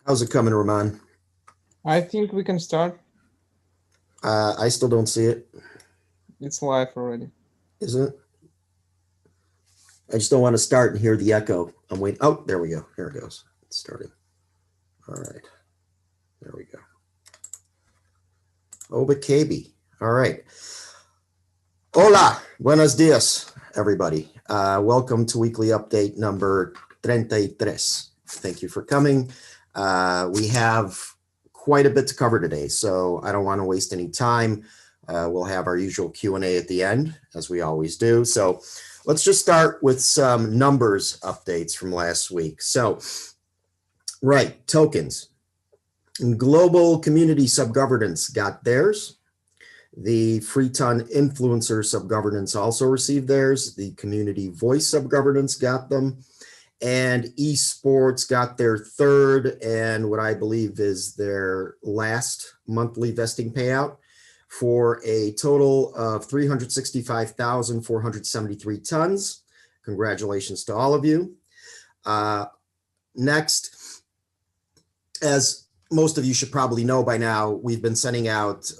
How's it coming, Rahman? I think we can start. I still don't see it. It's live already. Isn't it? I just don't want to start and hear the echo. I'm waiting. Oh, there we go. Here it goes. It's starting. All right. There we go. Oba KB. All right. Hola. Buenos dias, everybody. Welcome to Weekly Update number 33. Thank you for coming. We have quite a bit to cover today, so I don't want to waste any time. We'll have our usual Q&A at the end, as we always do. So let's just start with some numbers updates from last week. So, right, tokens. Global Community Subgovernance got theirs. The Freeton Influencer Subgovernance also received theirs. The Community Voice Subgovernance got them. And esports got their third and what I believe is their last monthly vesting payout for a total of 365,473 tons. Congratulations to all of you. Next, as most of you should probably know by now, we've been sending out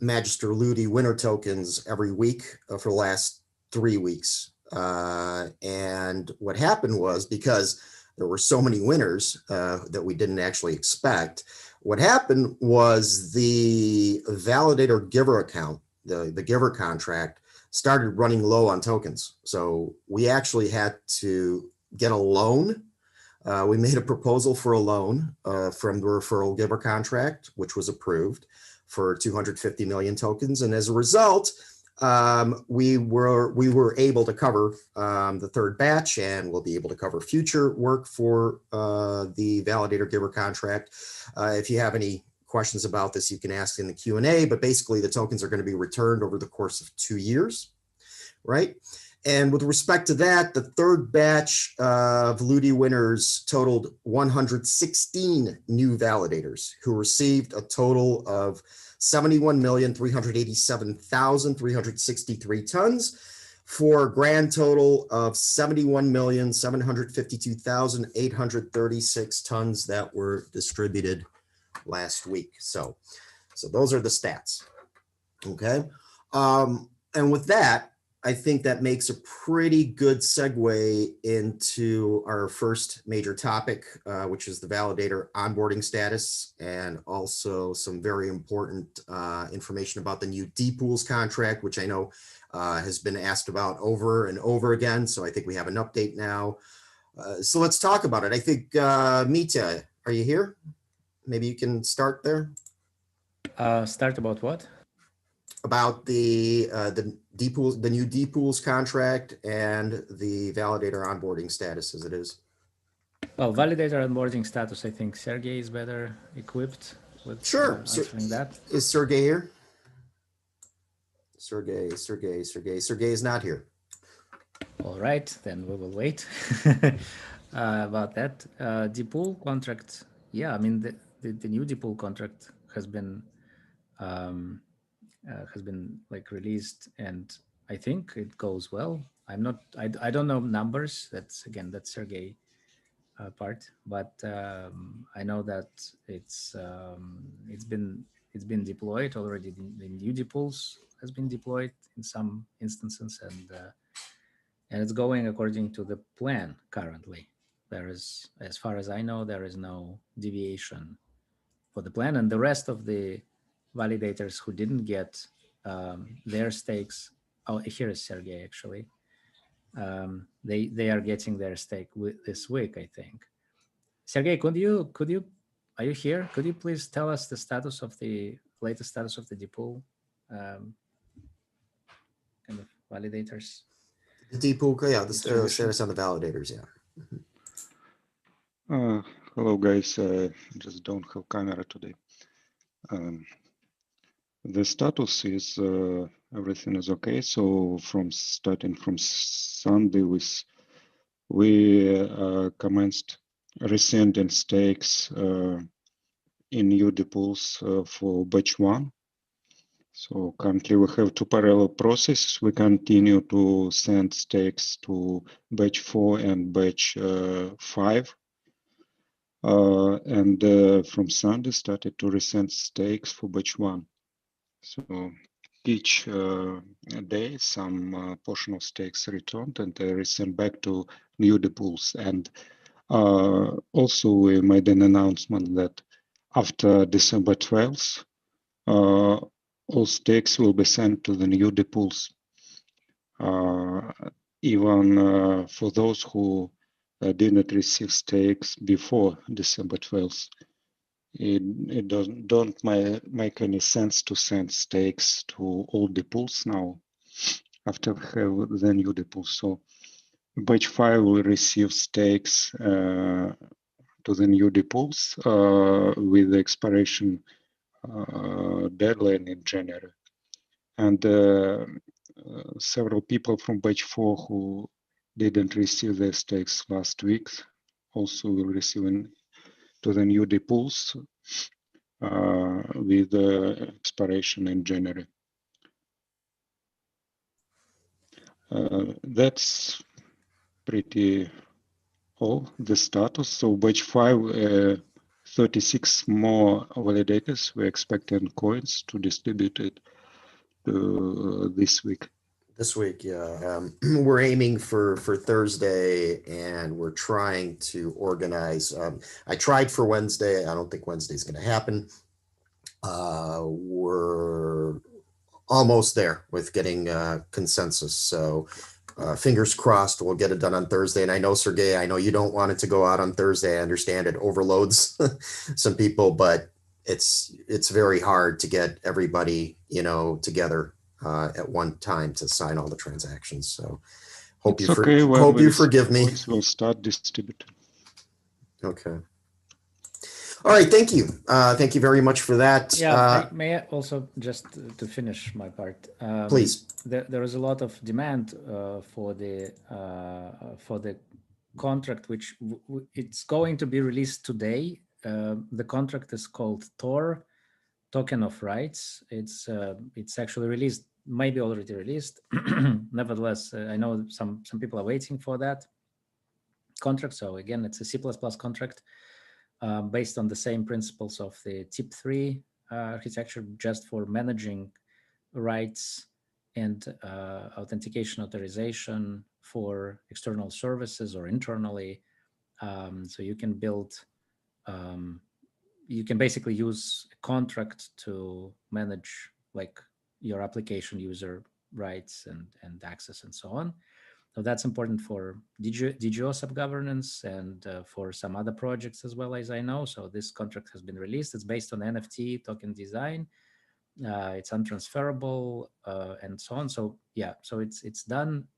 Magister Ludi winner tokens every week for the last 3 weeks. And what happened was, because there were so many winners that we didn't actually expect, what happened was the Validator giver account, the giver contract, started running low on tokens. So we actually had to get a loan. We made a proposal for a loan from the referral giver contract, which was approved for 250 million tokens. And as a result, we were able to cover the third batch, and we'll be able to cover future work for the Validator giver contract. If you have any questions about this, you can ask in the Q&A, but basically the tokens are going to be returned over the course of 2 years, right? And with respect to that, the third batch of Ludi winners totaled 116 new validators who received a total of 71,387,363 tons for a grand total of 71,752,836 tons that were distributed last week. So those are the stats. Okay. And with that, I think that makes a pretty good segue into our first major topic, which is the validator onboarding status, and also some very important information about the new DePools contract, which I know has been asked about over and over again. So I think we have an update now. So let's talk about it. I think, Mita, are you here? Maybe you can start there. Start about what? About the DePools, the new DePools contract, and the validator onboarding status as it is. Well, validator onboarding status, I think Sergey is better equipped with answering that. Is Sergey here? Sergey is not here. All right, then we will wait about that. DePool contract, yeah, I mean the new DePool contract has been like released, and I think it goes well. I don't know numbers. That's Sergey part, but I know that it's been deployed already. The new DePools has been deployed in some instances, and it's going according to the plan currently. There is, as far as I know, there is no deviation for the plan, and the rest of the validators who didn't get their stakes. Oh, here is Sergey actually. They are getting their stake this week, I think. Sergey, could you are you here? Could you please tell us the latest status of the DePool kind of validators? The DePool, yeah, the status on the validators, yeah. Hello guys, just don't have camera today. The status is everything is okay. So starting from Sunday, we commenced resending stakes in new DePools for batch 1. So currently we have 2 parallel processes. We continue to send stakes to batch 4 and batch 5. and from Sunday started to resend stakes for batch 1. So each day some portion of stakes returned and they resent back to new DePools. And also we made an announcement that after December 12th, all stakes will be sent to the new DePools. Even for those who didn't receive stakes before December 12th. It don't make any sense to send stakes to all DePools now after we have the new DePool. So batch 5 will receive stakes to the new DePools with the expiration deadline in January. And several people from batch 4 who didn't receive their stakes last week also will receive to the new DePools with expiration in January. That's pretty all the status. So batch 5, 36 more validators. We're expecting coins to distribute it this week. This week, yeah. We're aiming for Thursday, and we're trying to organize. I tried for Wednesday. I don't think Wednesday's going to happen. We're almost there with getting consensus. So fingers crossed we'll get it done on Thursday. And I know, Sergey, I know you don't want it to go out on Thursday. I understand it overloads some people, but it's very hard to get everybody, together at one time to sign all the transactions. So hope you forgive me. We'll start distributing. Okay. All right, thank you. Thank you very much for that. Yeah, may I also just to finish my part? Please. There is a lot of demand for the contract, which it's going to be released today. The contract is called Tor, Token of Rights. It's actually released, maybe already released. Nevertheless, I know some people are waiting for that contract. So again, it's a C++ contract. Based on the same principles of the TIP3 architecture, just for managing rights and authentication authorization for external services or internally. So you can build, you can basically use a contract to manage like your application user rights and access and so on. So that's important for DGO subgovernance and for some other projects as well, as I know. So this contract has been released. It's based on NFT token design. It's untransferable and so on. So yeah, so it's done.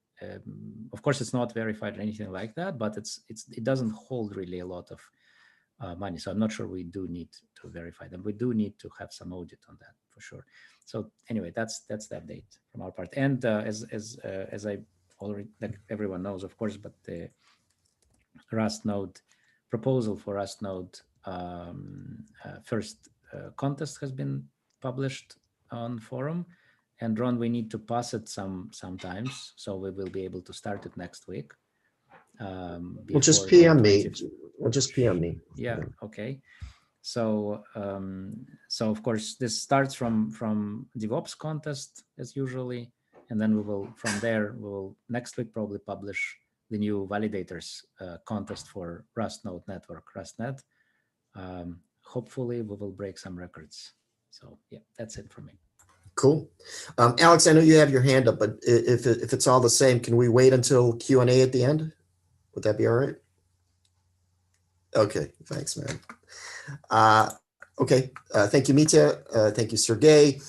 Of course, it's not verified or anything like that, but it doesn't hold really a lot of money. So I'm not sure we do need to verify them. We do need to have some audit on that for sure. So anyway, that's the update from our part. And as I already, like everyone knows, of course, but the Rust node proposal for Rust node first contest has been published on forum, and Ron, we need to pass it sometimes, so we will be able to start it next week. We'll just PM me. We'll just PM me. Yeah. Okay. So so of course this starts from DevOps contest as usually. And then we will, from there, we will next week probably publish the new Validators contest for Rust node network, RustNet. Hopefully we will break some records. So yeah, that's it for me. Cool. Alex, I know you have your hand up, but if it's all the same, can we wait until Q&A at the end? Would that be all right? Okay, thanks, man. Okay, thank you, Mitya. Thank you, Sergey.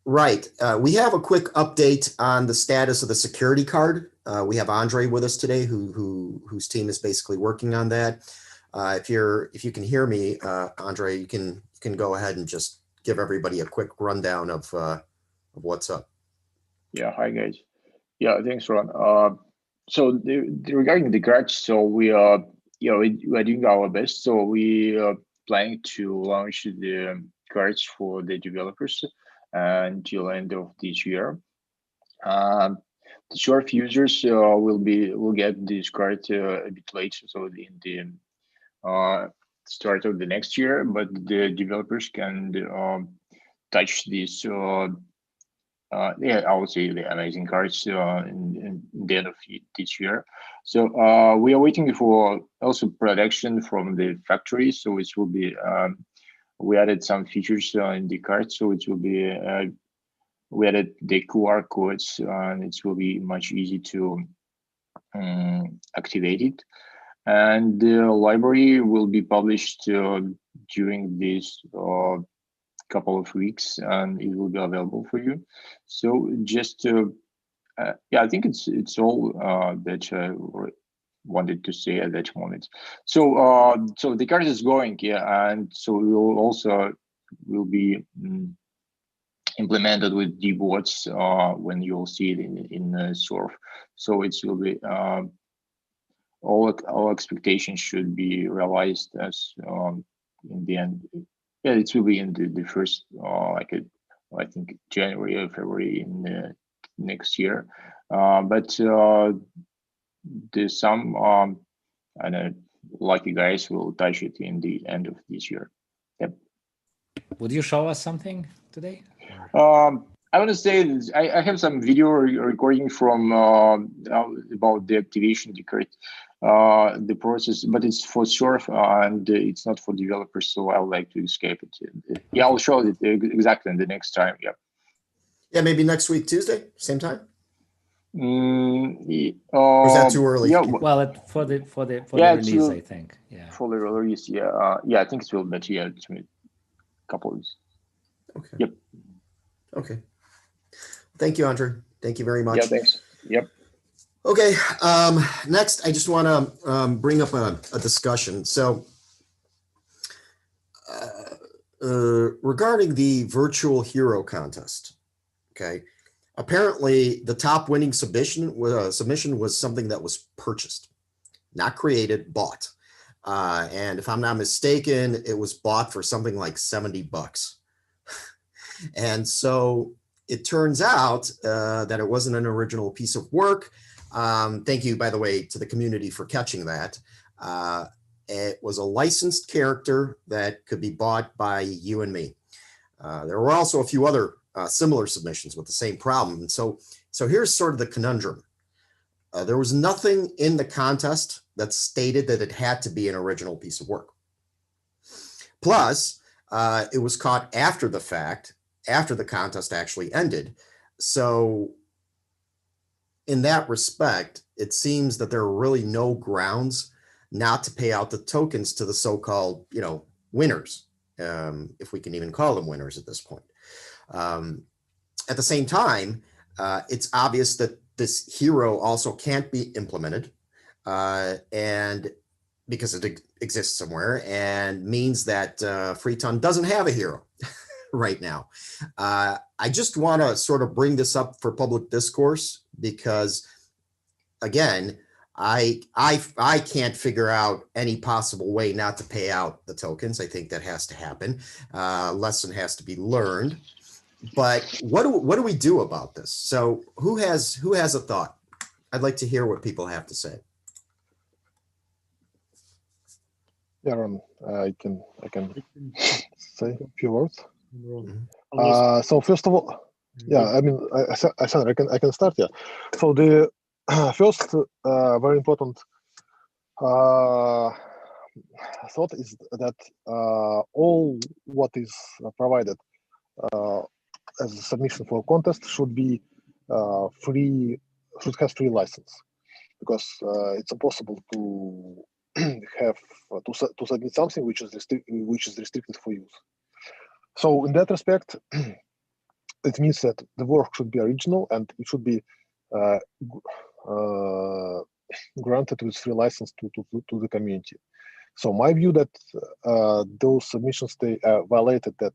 Right. We have a quick update on the status of the security card. We have Andre with us today, whose team is basically working on that. If you can hear me, Andre, you can go ahead and just give everybody a quick rundown of what's up. Yeah. Hi, guys. Yeah. Thanks, Ron. So regarding the cards, so we are we are doing our best. So we are planning to launch the cards for the developers until end of this year. The Surf users will get this card a bit late, so in the start of the next year, but the developers can touch this. Yeah, I would say the amazing cards in the end of this year. So we are waiting for also production from the factory. So it will be we added some features in the card, so it will be we added the QR codes, and it will be much easy to activate it. And the library will be published during this couple of weeks, and it will be available for you. So just yeah, I think it's all that I wanted to say at that moment. So so the card is going, yeah, and so we will also be implemented with DeBots when you'll see it in Surf. So it will be all expectations should be realized as in the end. Yeah, it will be in the first like I think January or February in the next year. But some I know lucky guys will touch it in the end of this year. Yep. Would you show us something today? I want to say I have some video recording from about the activation decree, the process, but it's for Surf and it's not for developers. So I would like to escape it. Yeah, I'll show it exactly the next time. Yeah. Yeah, maybe next week, Tuesday, same time. Or Or is that too early? Yeah, Well, for the Yeah, release, I think. Yeah. for the release. Yeah, yeah, I think it will, but yeah, it's a couple of weeks. Okay. Yep. Okay. Thank you, Andre. Thank you very much. Yeah, thanks. Yep. Okay. Next, I just want to bring up a discussion. So regarding the virtual hero contest, okay, apparently the top winning submission was something that was purchased, not created, bought. And if I'm not mistaken, it was bought for something like $70. And so it turns out that it wasn't an original piece of work. Thank you, by the way, to the community for catching that. It was a licensed character that could be bought by you and me. There were also a few other similar submissions with the same problem. And so here's sort of the conundrum. There was nothing in the contest that stated that it had to be an original piece of work. Plus, it was caught after the fact, after the contest actually ended. So in that respect, it seems that there are really no grounds not to pay out the tokens to the so-called, winners, if we can even call them winners at this point. At the same time, it's obvious that this hero also can't be implemented, and because it exists somewhere, and means that Freeton doesn't have a hero right now. I just want to sort of bring this up for public discourse because, again, I can't figure out any possible way not to pay out the tokens. I think that has to happen. Lesson has to be learned. But what do we do about this? So who has a thought? I'd like to hear what people have to say. Yeah, Ron, I can say a few words. So first of all, yeah, I mean, I said I can start. Yeah. So the first very important thought is that all what is provided as a submission for a contest should be free, should have free license, because it's impossible to have to submit something which is restricted for use. So in that respect, it means that the work should be original and it should be granted with free license to the community. So my view that those submissions, they violated that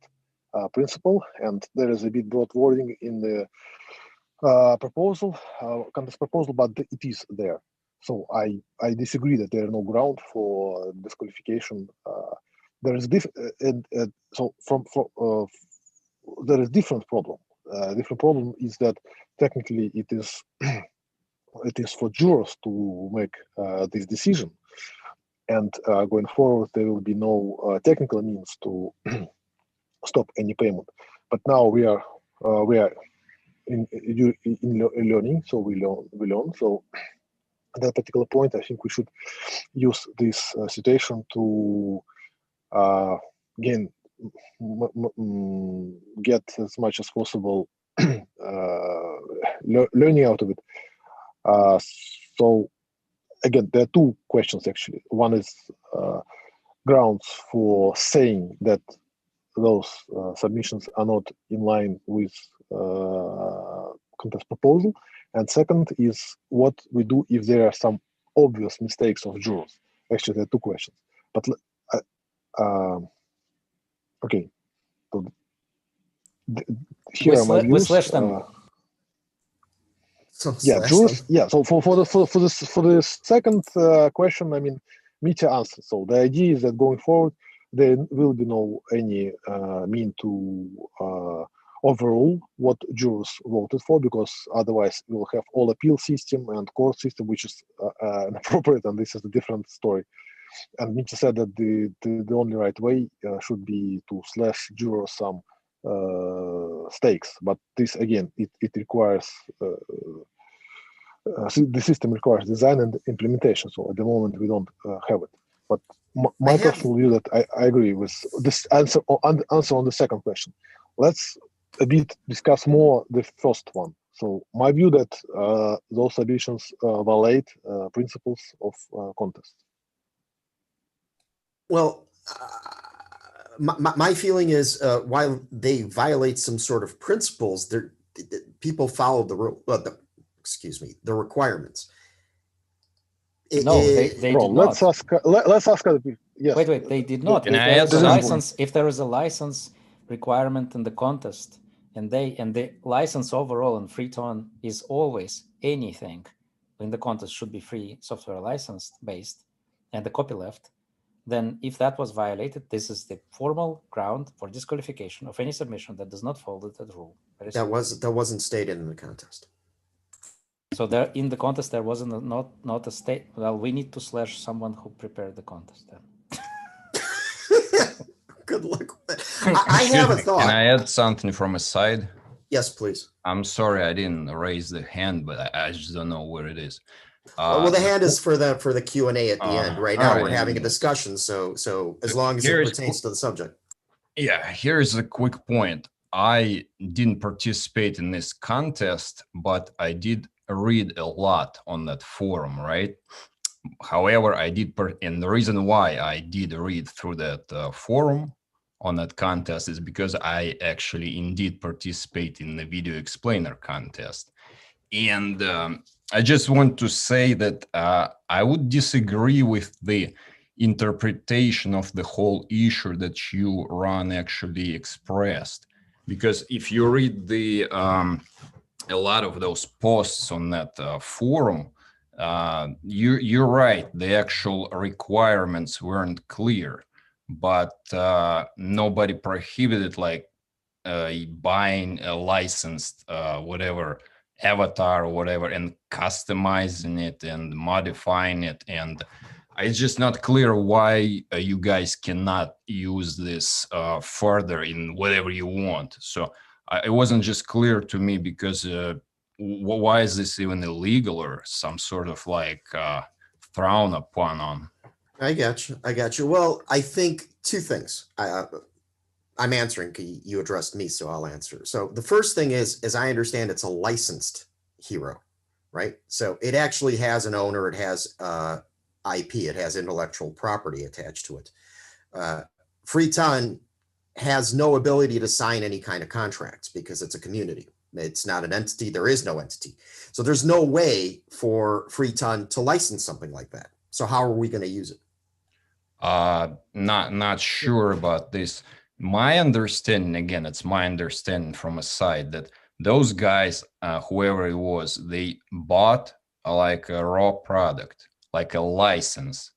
principle, and there is a bit broad wording in the proposal, contest proposal, but it is there. So I disagree that there are no ground for disqualification. There is so there is different problem. Different problem is that technically it is it is for jurors to make this decision. And going forward, there will be no technical means to stop any payment. But now we are in learning, so we learn. So at that particular point, I think we should use this situation to again get as much as possible learning out of it. So again, there are two questions actually. One is grounds for saying that those submissions are not in line with contest proposal, and second is what we do if there are some obvious mistakes of jurors. Actually, there are two questions. But okay, so here are my views. Slash them. Yeah, jurors. Yeah. So for the second question, I mean, Mitya answered. So the idea is that going forward, there will be no any mean to overrule what jurors voted for, because otherwise we'll have all appeal system and court system, which is inappropriate, and this is a different story. And Mitya said that the only right way should be to slash jurors some stakes, but this again it requires the system requires design and implementation. So at the moment we don't have it. But my personal view that I agree with this answer on the second question. Let's a bit discuss more the first one. So my view that those submissions violate principles of contest. Well, my feeling is while they violate some sort of principles, people follow the rule. The requirements. No, they did not. Let's ask. Yes. Wait. They did not. If there is a license requirement in the contest, and the license overall in Freeton is always anything in the contest should be free software license based, and the copyleft, then if that was violated, this is the formal ground for disqualification of any submission that does not follow that rule. That wasn't stated in the contest. So there in the contest there wasn't not a state. Well, we need to slash someone who prepared the contest then. Good luck with that. I have a thought. Can I add something from a side? Yes, please. I'm sorry I didn't raise the hand, but I just don't know where it is. Well, the hand is for the Q&A at the end. Right now we're having a discussion, so as long as it pertains to the subject. Yeah, here's a quick point. I didn't participate in this contest, but I did read a lot on that forum, right? However, I did, and the reason why I did read through that forum on that contest is because I actually indeed participate in the video explainer contest. And I just want to say that I would disagree with the interpretation of the whole issue that you, Ron, actually expressed. Because if you read the a lot of those posts on that forum, you're right, the actual requirements weren't clear, but nobody prohibited like buying a licensed whatever avatar or whatever and customizing it and modifying it. And it's just not clear why you guys cannot use this further in whatever you want. So it wasn't just clear to me, because why is this even illegal or some sort of like frown upon on? I got you. Well, I think two things. I'm answering, you addressed me, so I'll answer. So the first thing is, as I understand, it's a licensed hero, right? So it actually has an owner, it has IP, it has intellectual property attached to it. Freeton has no ability to sign any kind of contracts because it's a community. It's not an entity. There is no entity. So there's no way for Freeton to license something like that. So how are we going to use it? Not sure about this. My understanding, again, it's my understanding from a side that those guys, whoever it was, they bought like a raw product, like a license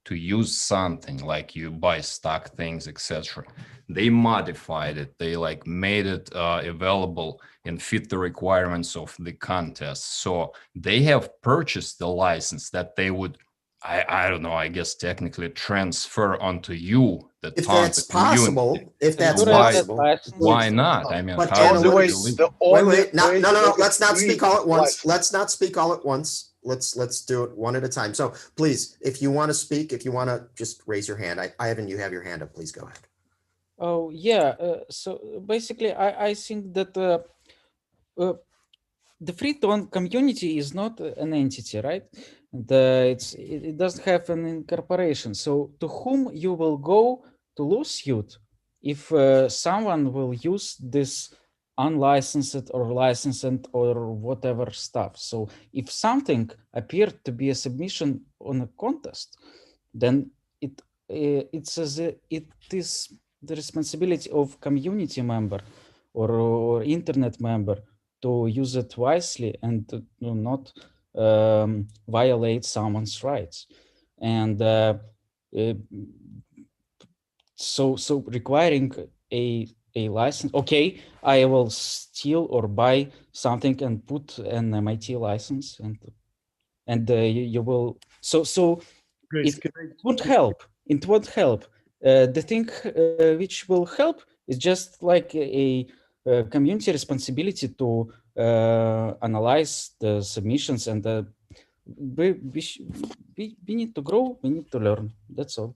to use something, like you buy stock things, etc. They modified it. They like made it available and fit the requirements of the contest. So they have purchased the license that they would, I don't know, I guess technically transfer onto you. That If that's possible, if that's Sure, that's possible. license. Why not? I mean, But how is it analytics- illegal? Wait, no, way no, no, they can let's not speak all at once. license. Let's not speak all at once. Let's do it one at a time. So please, if you want to speak, if you want to just raise your hand. Ivan, you have your hand up. Please go ahead. Oh yeah. So basically, I think that the free-to-own community is not an entity, right? It doesn't have an incorporation. So to whom you will go to lawsuit if someone will use this unlicensed or licensed or whatever stuff? So if something appeared to be a submission on a contest, then it is the responsibility of community member or internet member to use it wisely and to not violate someone's rights. And so requiring a license, okay, I will steal or buy something and put an MIT license, and you will, so Grace, it won't help. It won't help. The thing which will help is just like a community responsibility to analyze the submissions, and we need to grow, we need to learn. That's all.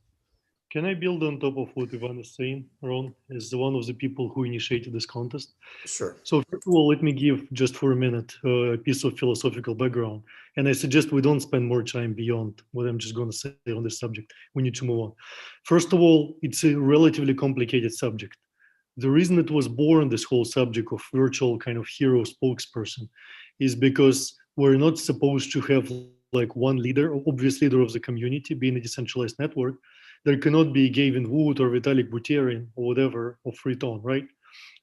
can I build on top of what Ivan is saying, Ron, as one of the people who initiated this contest? Sure. So first of all, let me give just for a minute a piece of philosophical background. And I suggest we don't spend more time beyond what I'm just going to say on this subject. We need to move on. First of all, it's a relatively complicated subject. The reason it was born, this whole subject of virtual kind of hero spokesperson, is because we're not supposed to have like one leader, obvious leader of the community, being a decentralized network. There cannot be Gavin Wood or Vitalik Buterin or whatever of Freeton, right?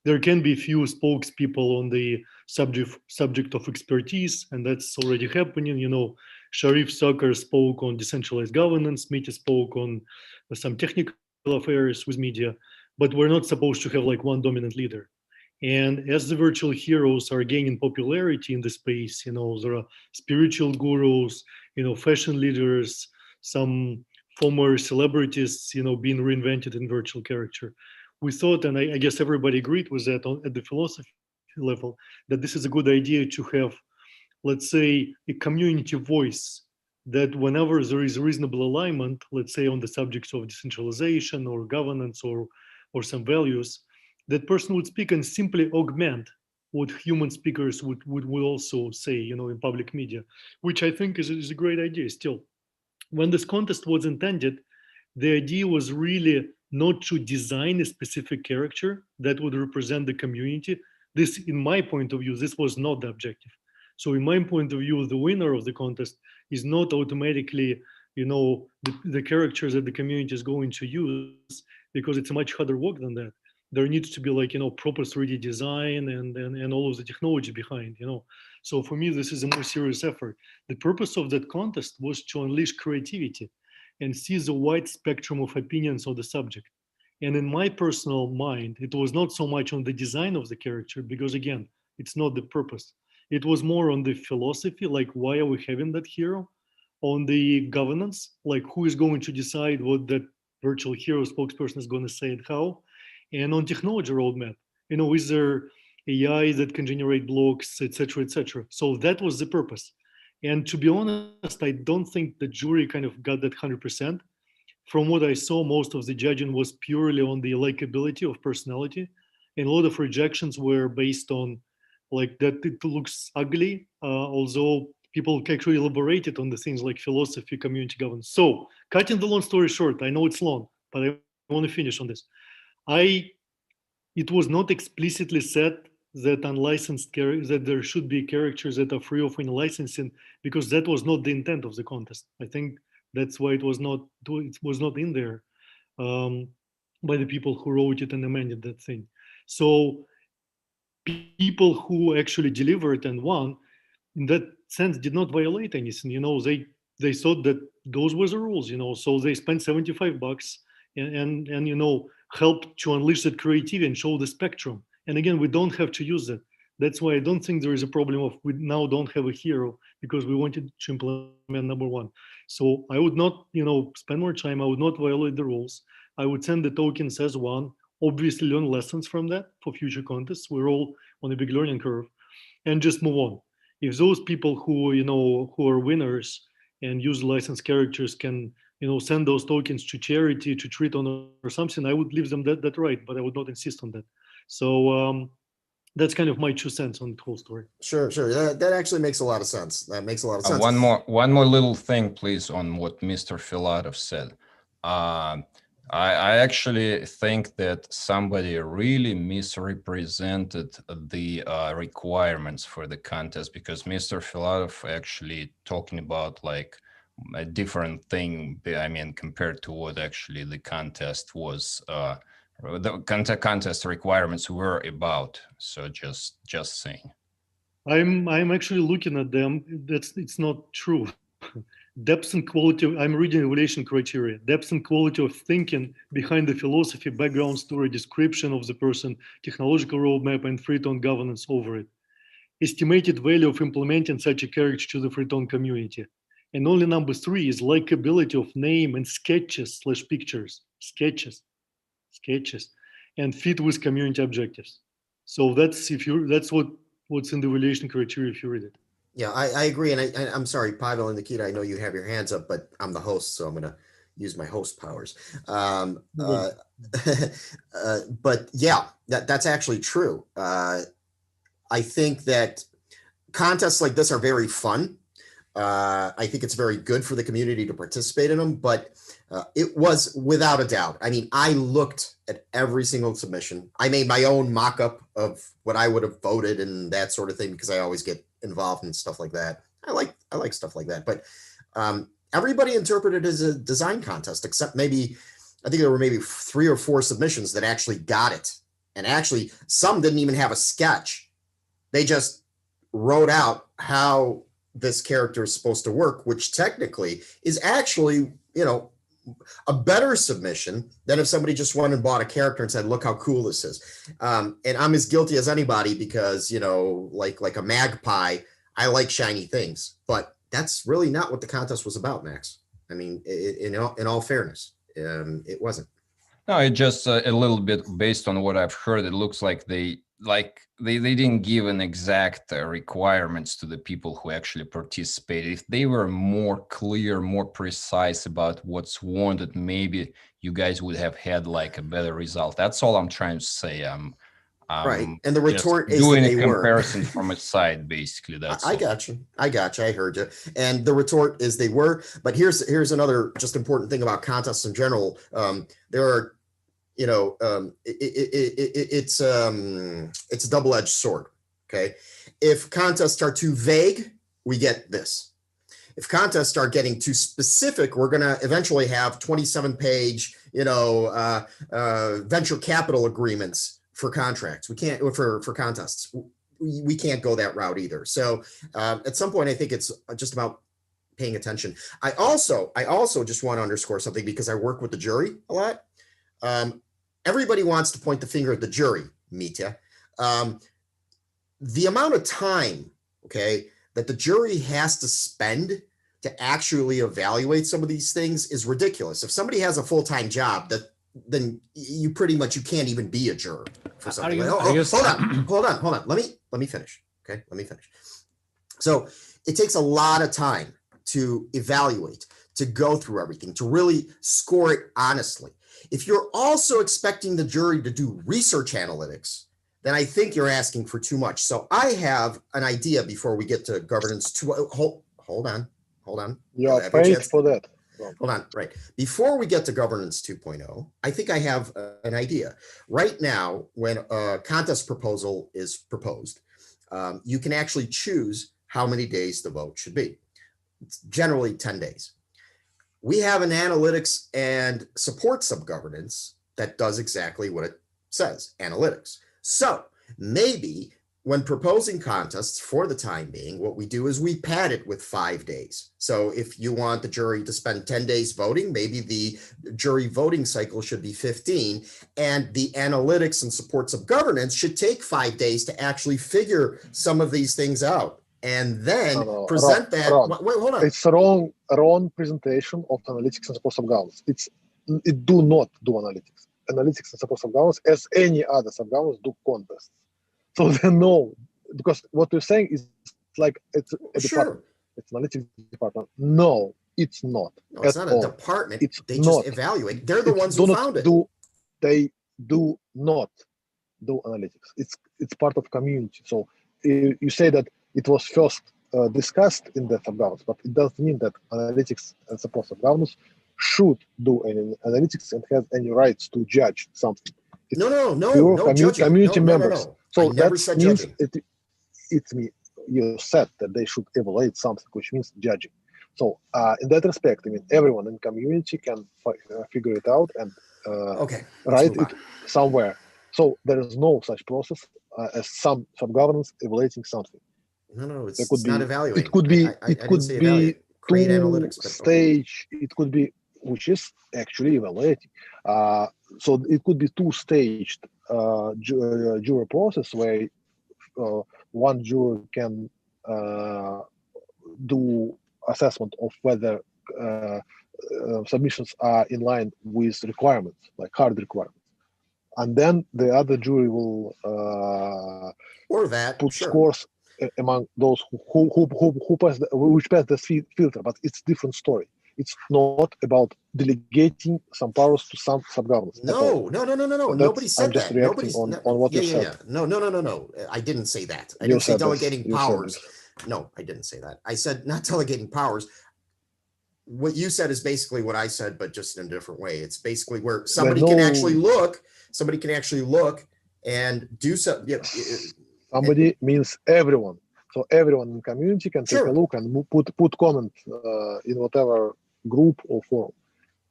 There can be few spokespeople on the subject of expertise, and that's already happening. You know, Sharif Sakar spoke on decentralized governance, Mita spoke on some technical affairs with media, but we're not supposed to have like one dominant leader. And as the virtual heroes are gaining popularity in the space, you know, there are spiritual gurus, you know, fashion leaders, some former celebrities, you know, being reinvented in virtual character. We thought, and I guess everybody agreed with that at the philosophy level, that this is a good idea to have, let's say, a community voice, that whenever there is reasonable alignment, let's say on the subjects of decentralization or governance or some values, that person would speak and simply augment what human speakers would also say, you know, in public media, which I think is a great idea still. When this contest was intended, the idea was really not to design a specific character that would represent the community. This, in my point of view, this was not the objective. So in my point of view, the winner of the contest is not automatically, you know, the characters that the community is going to use, because it's much harder work than that. There needs to be like, you know, proper 3D design and all of the technology behind, you know. So for me, this is a more serious effort. The purpose of that contest was to unleash creativity and see the wide spectrum of opinions on the subject. And in my personal mind, it was not so much on the design of the character, because again, it's not the purpose. It was more on the philosophy, like why are we having that hero? On the governance, like who is going to decide what that virtual hero spokesperson is going to say and how? And on technology roadmap, you know, is there AI that can generate blocks, etc., etc. So that was the purpose. And to be honest, I don't think the jury kind of got that 100%. From what I saw, most of the judging was purely on the likability of personality, and a lot of rejections were based on like that it looks ugly, although people actually elaborated on the things like philosophy, community governance. So cutting the long story short, I know it's long, but I want to finish on this. It was not explicitly said that unlicensed that there should be characters that are free of any licensing, because that was not the intent of the contest. I think that's why it was not in there by the people who wrote it and amended that thing. So people who actually delivered and won, in that sense, did not violate anything. You know, they thought that those were the rules, so they spent $75 and helped to unleash that creativity and show the spectrum. And again, we don't have to use that. That's why I don't think there is a problem of we now don't have a hero, because we wanted to implement number one. So I would not, spend more time. I would not violate the rules. I would send the tokens as one, obviously learn lessons from that for future contests. We're all on a big learning curve, and just move on. If those people who, who are winners and use licensed characters can, send those tokens to charity, to treat on or something, I would leave them that right, but I would not insist on that. So that's kind of my 2 cents on the whole story. Sure. That actually makes a lot of sense. That makes a lot of sense. One more little thing, please, on what Mr. Filatov said. I actually think that somebody really misrepresented the requirements for the contest, because Mr. Filatov actually talking about like a different thing. I mean, compared to what actually the contest was, the contest requirements were about. So just saying. I'm actually looking at them. It's not true. Depth and quality I'm reading evaluation criteria. Depth and quality of thinking behind the philosophy, background story, description of the person, technological roadmap, and free-tone governance over it. Estimated value of implementing such a character to the free-tone community. And only number 3 is likability of name and sketches/pictures, sketches, and fit with community objectives. So that's what's in the evaluation criteria if you read it. Yeah, I agree. And I'm sorry, Pavel and Nikita, I know you have your hands up, but I'm the host, so I'm going to use my host powers. But yeah, that's actually true. I think that contests like this are very fun. I think it's very good for the community to participate in them, but it was without a doubt. I mean, I looked at every single submission. I made my own mock-up of what I would have voted and that sort of thing, because I always get involved in stuff like that. I like stuff like that, but everybody interpreted it as a design contest, except maybe, I think there were maybe 3 or 4 submissions that actually got it. And actually some didn't even have a sketch. They just wrote out how this character is supposed to work, which technically is actually, a better submission than if somebody just went and bought a character and said, look how cool this is. And I'm as guilty as anybody, because, like a magpie, I like shiny things, but that's really not what the contest was about, Max. I mean, in all fairness, it wasn't. No, it just a little bit based on what I've heard, it looks like they didn't give an exact requirements to the people who actually participated. If they were more clear, more precise about what's wanted, maybe you guys would have had like a better result. That's all I'm trying to say. Right, and the retort is doing that a they comparison from a side, basically. That's I got you. I heard you. And the retort is they were. But here's another just important thing about contests in general. There are, it's a double-edged sword. Okay, if contests are too vague, we get this. If contests start getting too specific, we're going to eventually have 27-page, venture capital agreements for contracts. We can't, for contests. We can't go that route either. So at some point, I think it's just about paying attention. I also just want to underscore something, because I work with the jury a lot. Everybody wants to point the finger at the jury, Mitya. The amount of time, that the jury has to spend to actually evaluate some of these things is ridiculous. If somebody has a full-time job, then you can't even be a juror for something. Hold on. Let me finish. Okay, let me finish. So it takes a lot of time to evaluate, to go through everything, to really score it honestly. If you're also expecting the jury to do research analytics, then I think you're asking for too much. So I have an idea before we get to governance 2.0. Hold on. Yeah, paid for that. Hold on, right. Before we get to governance 2.0, I think I have an idea. Right now, when a contest proposal is proposed, you can actually choose how many days the vote should be. It's generally 10 days. We have an analytics and support subgovernance that does exactly what it says, analytics. So maybe when proposing contests for the time being, what we do is we pad it with 5 days. So if you want the jury to spend 10 days voting, maybe the jury voting cycle should be 15, and the analytics and supports of governance should take 5 days to actually figure some of these things out. And then present that. Wait, hold on. It's wrong presentation of analytics and supports of governance. It do not do analytics. Analytics and supports of governance, as any other subgovernance, do contests. So they know, because what you're saying is like it's a department. It's analytics department. No, it's not. No, it's not a department. They not. just evaluate. They're the ones who found it. They do not do analytics. It's part of community. So you say that it was first discussed in the subgovernance, but it doesn't mean that analytics and support subgovernance should do any analytics and have any rights to judge something. It's no judging. Community members. No. So that means you said that they should evaluate something, which means judging. So in that respect, I mean, everyone in community can figure it out and write it somewhere. So there is no such process as some subgovernance evaluating something. No, it's not evaluating. It could be. It could be create analytics. Stage. It could be, which is actually evaluating. So it could be two-staged jury process where one juror can do assessment of whether submissions are in line with requirements, like hard requirements, and then the other jury will put scores among those who pass the filter. But it's a different story. It's not about delegating some powers to some subgovernance. No. Nobody said that. Nobody's on what you said. No. I didn't say that. I didn't say delegating powers. No, I didn't say that. I said not delegating powers. What you said is basically what I said, but just in a different way. It's basically where somebody can actually look. Somebody can actually look and do something. Somebody means everyone. So everyone in the community can take a look and put comment in whatever group or forum.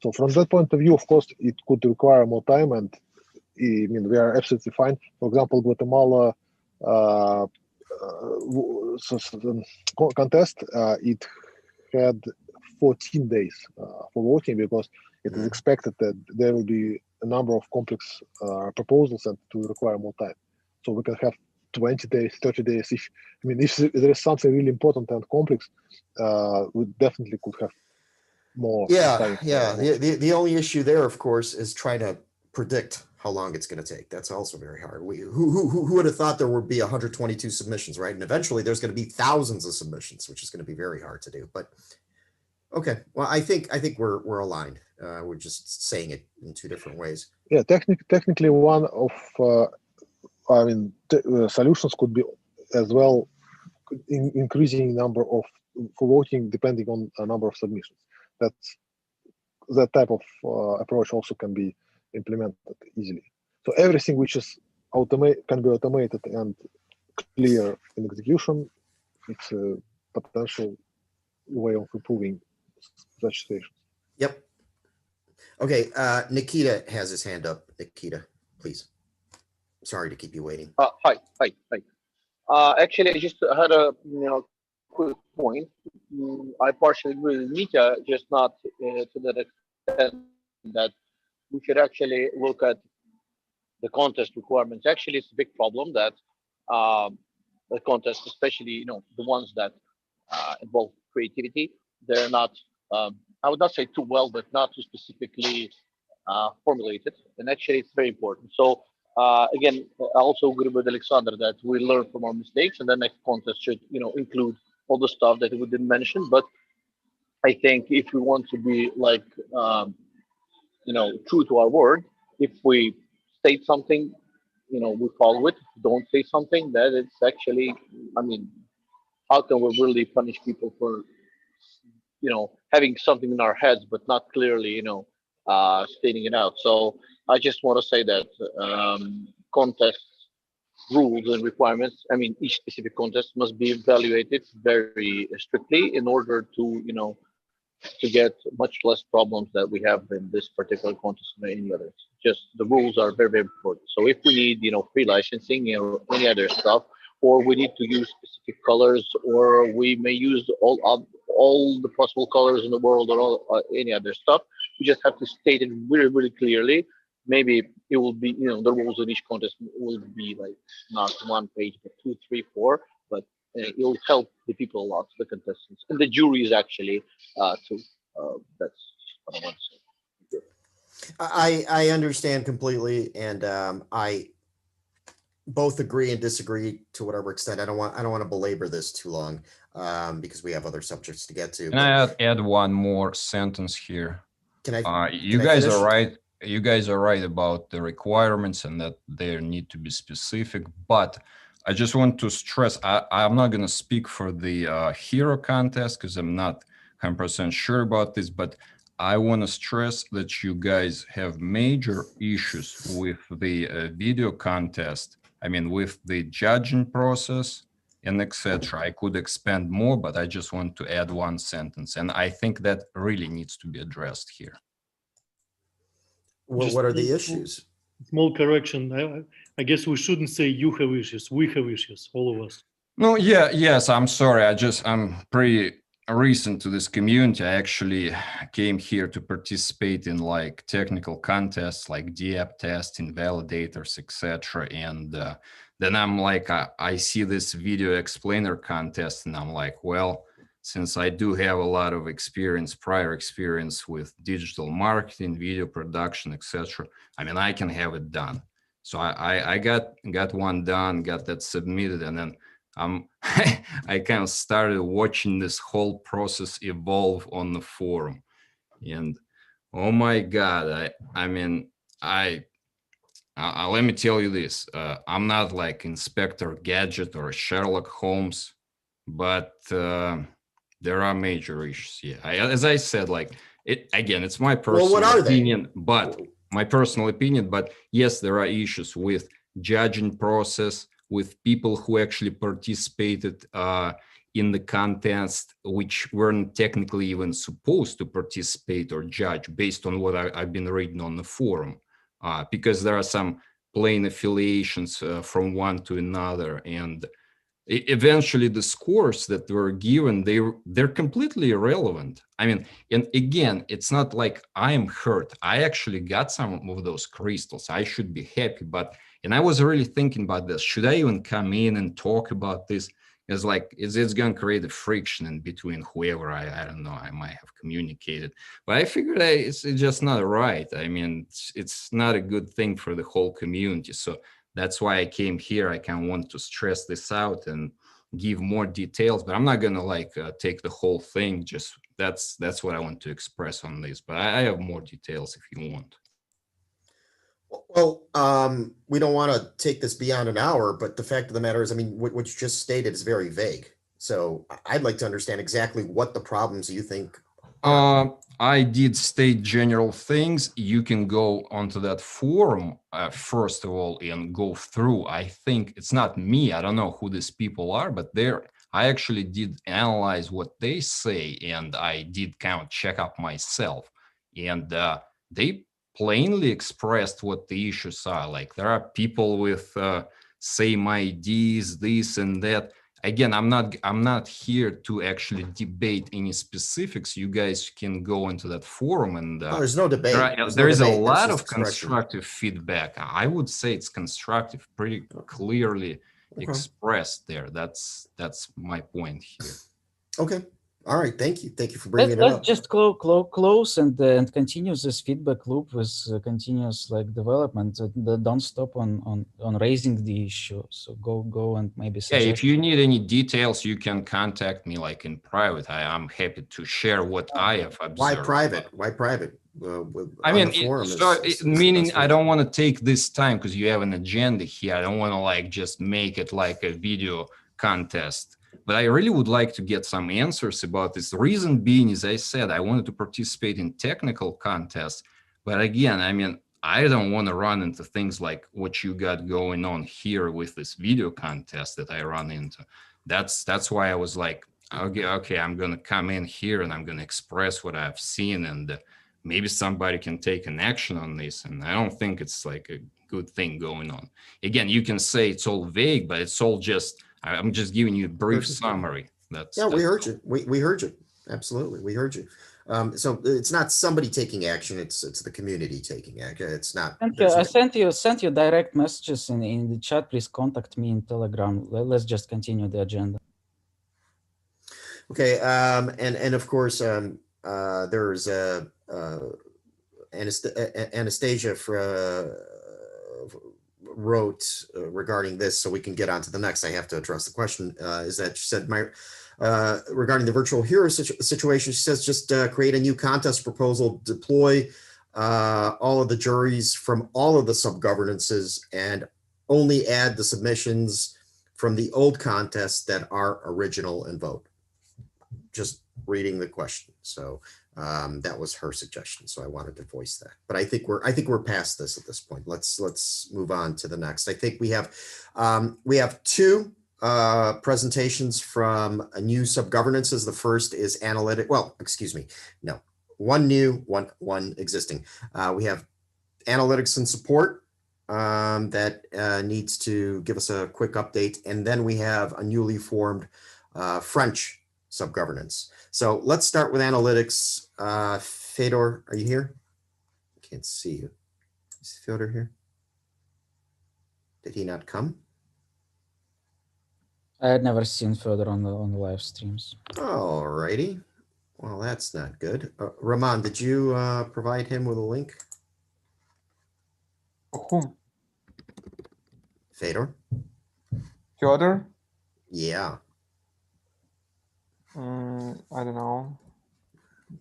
So from that point of view, of course, it could require more time, and I mean we are absolutely fine. For example, Guatemala contest, it had 14 days for voting because it is expected that there will be a number of complex proposals and to require more time. So we can have 20 days, 30 days. If there is something really important and complex, we definitely could have more. The only issue there, of course, is trying to predict how long it's going to take. That's also very hard. Who would have thought there would be 122 submissions, right? And eventually there's going to be thousands of submissions, which is going to be very hard to do. But okay, well, I think we're aligned. We're just saying it in two different ways. Yeah, technically one of solutions could be as well increasing number of for voting depending on a number of submissions. That type of approach also can be implemented easily. So everything which is can be automated and clear in execution, it's a potential way of improving such situations. Yep. Okay, Nikita has his hand up. Nikita, please. Sorry to keep you waiting. Hi. Actually, I just had a quick point. I partially agree with Mika, just not to that extent that we should actually look at the contest requirements. Actually, it's a big problem that the contest, especially the ones that involve creativity, they're not. I would not say too well, but not too specifically formulated. And actually, it's very important. So. Again, I also agree with Alexander that we learn from our mistakes, and the next contest should, include all the stuff that we didn't mention. But I think if we want to be like, true to our word, if we state something, we follow it. If we don't say something, that it's actually, how can we really punish people for, having something in our heads but not clearly, stating it out? So I just want to say that contest rules and requirements, each specific contest must be evaluated very strictly in order to, to get much less problems that we have in this particular contest than any others. Just the rules are very, very important. So if we need, free licensing or any other stuff, or we need to use specific colors, or we may use all the possible colors in the world, or all, any other stuff. We just have to state it really, really clearly. Maybe it will be, the rules of each contest will be like not 1 page, but 2, 3, 4. But it will help the people a lot, the contestants, and the juries actually too. That's what I want to say. I understand completely, and I both agree and disagree to whatever extent. I don't want to belabor this too long because we have other subjects to get to. Can I add one more sentence here? Can I? You guys are right. You guys are right about the requirements and that they need to be specific. But I just want to stress, I'm not going to speak for the hero contest because I'm not 100% sure about this, but I want to stress that you guys have major issues with the video contest. I mean, with the judging process and etc. I could expand more, but I just want to add one sentence. And I think that really needs to be addressed here. Well, what are the issues? Small correction. I guess we shouldn't say you have issues. We have issues, all of us. No, yes, I'm sorry. I'm pretty recent to this community. I actually came here to participate in like technical contests like DApp testing, Validators, etc. And then I'm like, I see this video explainer contest and I'm like, well, since I do have a lot of prior experience with digital marketing, video production, etc., I mean, I can have it done. So I got one done, got that submitted, and then I kind of started watching this whole process evolve on the forum, and oh my God, I mean, let me tell you this: I'm not like Inspector Gadget or Sherlock Holmes, but there are major issues. Yeah, as I said, like it's my personal opinion, but my personal opinion. But yes, there are issues with judging process, with people who actually participated in the contest, which weren't technically even supposed to participate or judge based on what I've been reading on the forum, because there are some plain affiliations from one to another, and eventually the scores that were given, they're completely irrelevant. I mean, and again, it's not like I am hurt. I actually got some of those crystals. I should be happy, and I was really thinking about this. Should I even come in and talk about this? It's like, it's going to create a friction in between whoever I don't know, I might have communicated. But I figured it's just not right. I mean, it's not a good thing for the whole community. So that's why I came here. I kind of want to stress this out and give more details, but I'm not going to like take the whole thing. Just that's what I want to express on this. But I have more details if you want. Well, we don't want to take this beyond an hour, but the fact of the matter is, I mean, what you just stated is very vague. So I'd like to understand exactly what the problems you think are. I did state general things. You can go onto that forum, first of all, and go through. I think it's not me. I don't know who these people are, but I actually did analyze what they say, and I did kind of check up myself. And they plainly expressed what the issues are. Like, there are people with same IDs, this and that. Again, I'm not here to actually debate any specifics. You guys can go into that forum, and there's no debate. There is a lot of constructive feedback. I would say it's constructive, pretty clearly expressed there. That's my point here. Okay. All right. Thank you. Thank you for bringing it Let's up. just close and continue this feedback loop with continuous like development. Don't stop on raising the issue. So go and maybe suggest. Yeah, if you need any details, you can contact me like in private. I'm happy to share what I have observed. Why private? Why private? I mean, meaning I don't want to take this time because you have an agenda here. I don't want to like just make it like a video contest. But I really would like to get some answers about this. The reason being, as I said, I wanted to participate in technical contests. But again, I mean, I don't want to run into things like what you got going on here with this video contest that I run into. That's why I was like, okay, I'm going to come in here and I'm going to express what I've seen, and maybe somebody can take an action on this. And I don't think it's like a good thing going on. Again, you can say it's all vague, but it's all just I'm just giving you a brief Perfect. summary. That's Yeah, we heard you. We heard you. Absolutely, we heard you. So it's not somebody taking action; it's the community taking action. It's not. Thank you. I sent you direct messages in the chat. Please contact me in Telegram. Let's just continue the agenda. Okay, and of course, there's Anastasia wrote regarding this, so we can get on to the next. I have to address the question. Is that she said regarding the virtual hero situation? She says just create a new contest proposal, deploy all of the juries from all of the subgovernances, and only add the submissions from the old contests that are original and vote. Just reading the question. So that was her suggestion. So I wanted to voice that. But I think we're past this at this point. Let's move on to the next. I think we have two presentations from a new subgovernances. The first is analytic. Well, excuse me. No, one new, one existing. We have analytics and support that needs to give us a quick update, and then we have a newly formed French subgovernance. So let's start with analytics. Fedor, are you here? I can't see you. Is Fedor here? Did he not come? I had never seen Fedor on the live streams. All righty. Well, that's not good. Roman, did you provide him with a link? Whom? Fedor? Fyodor? Yeah. I don't know.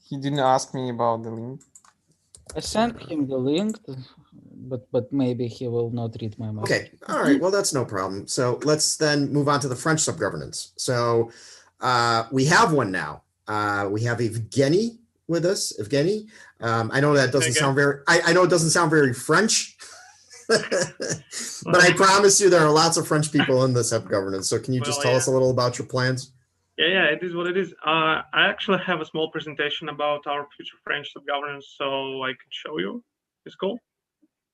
He didn't ask me about the link. I sent him the link, but maybe he will not read my message. Okay. All right. Well, that's no problem. So let's then move on to the French subgovernance. So we have one now. We have Evgeny with us. Evgeny. I know that doesn't sound very. I know it doesn't sound very French. But I promise you, there are lots of French people in the subgovernance. So can you just tell us a little about your plans? Yeah, it is what it is. I actually have a small presentation about our future French subgovernance, so I can show you. It's cool.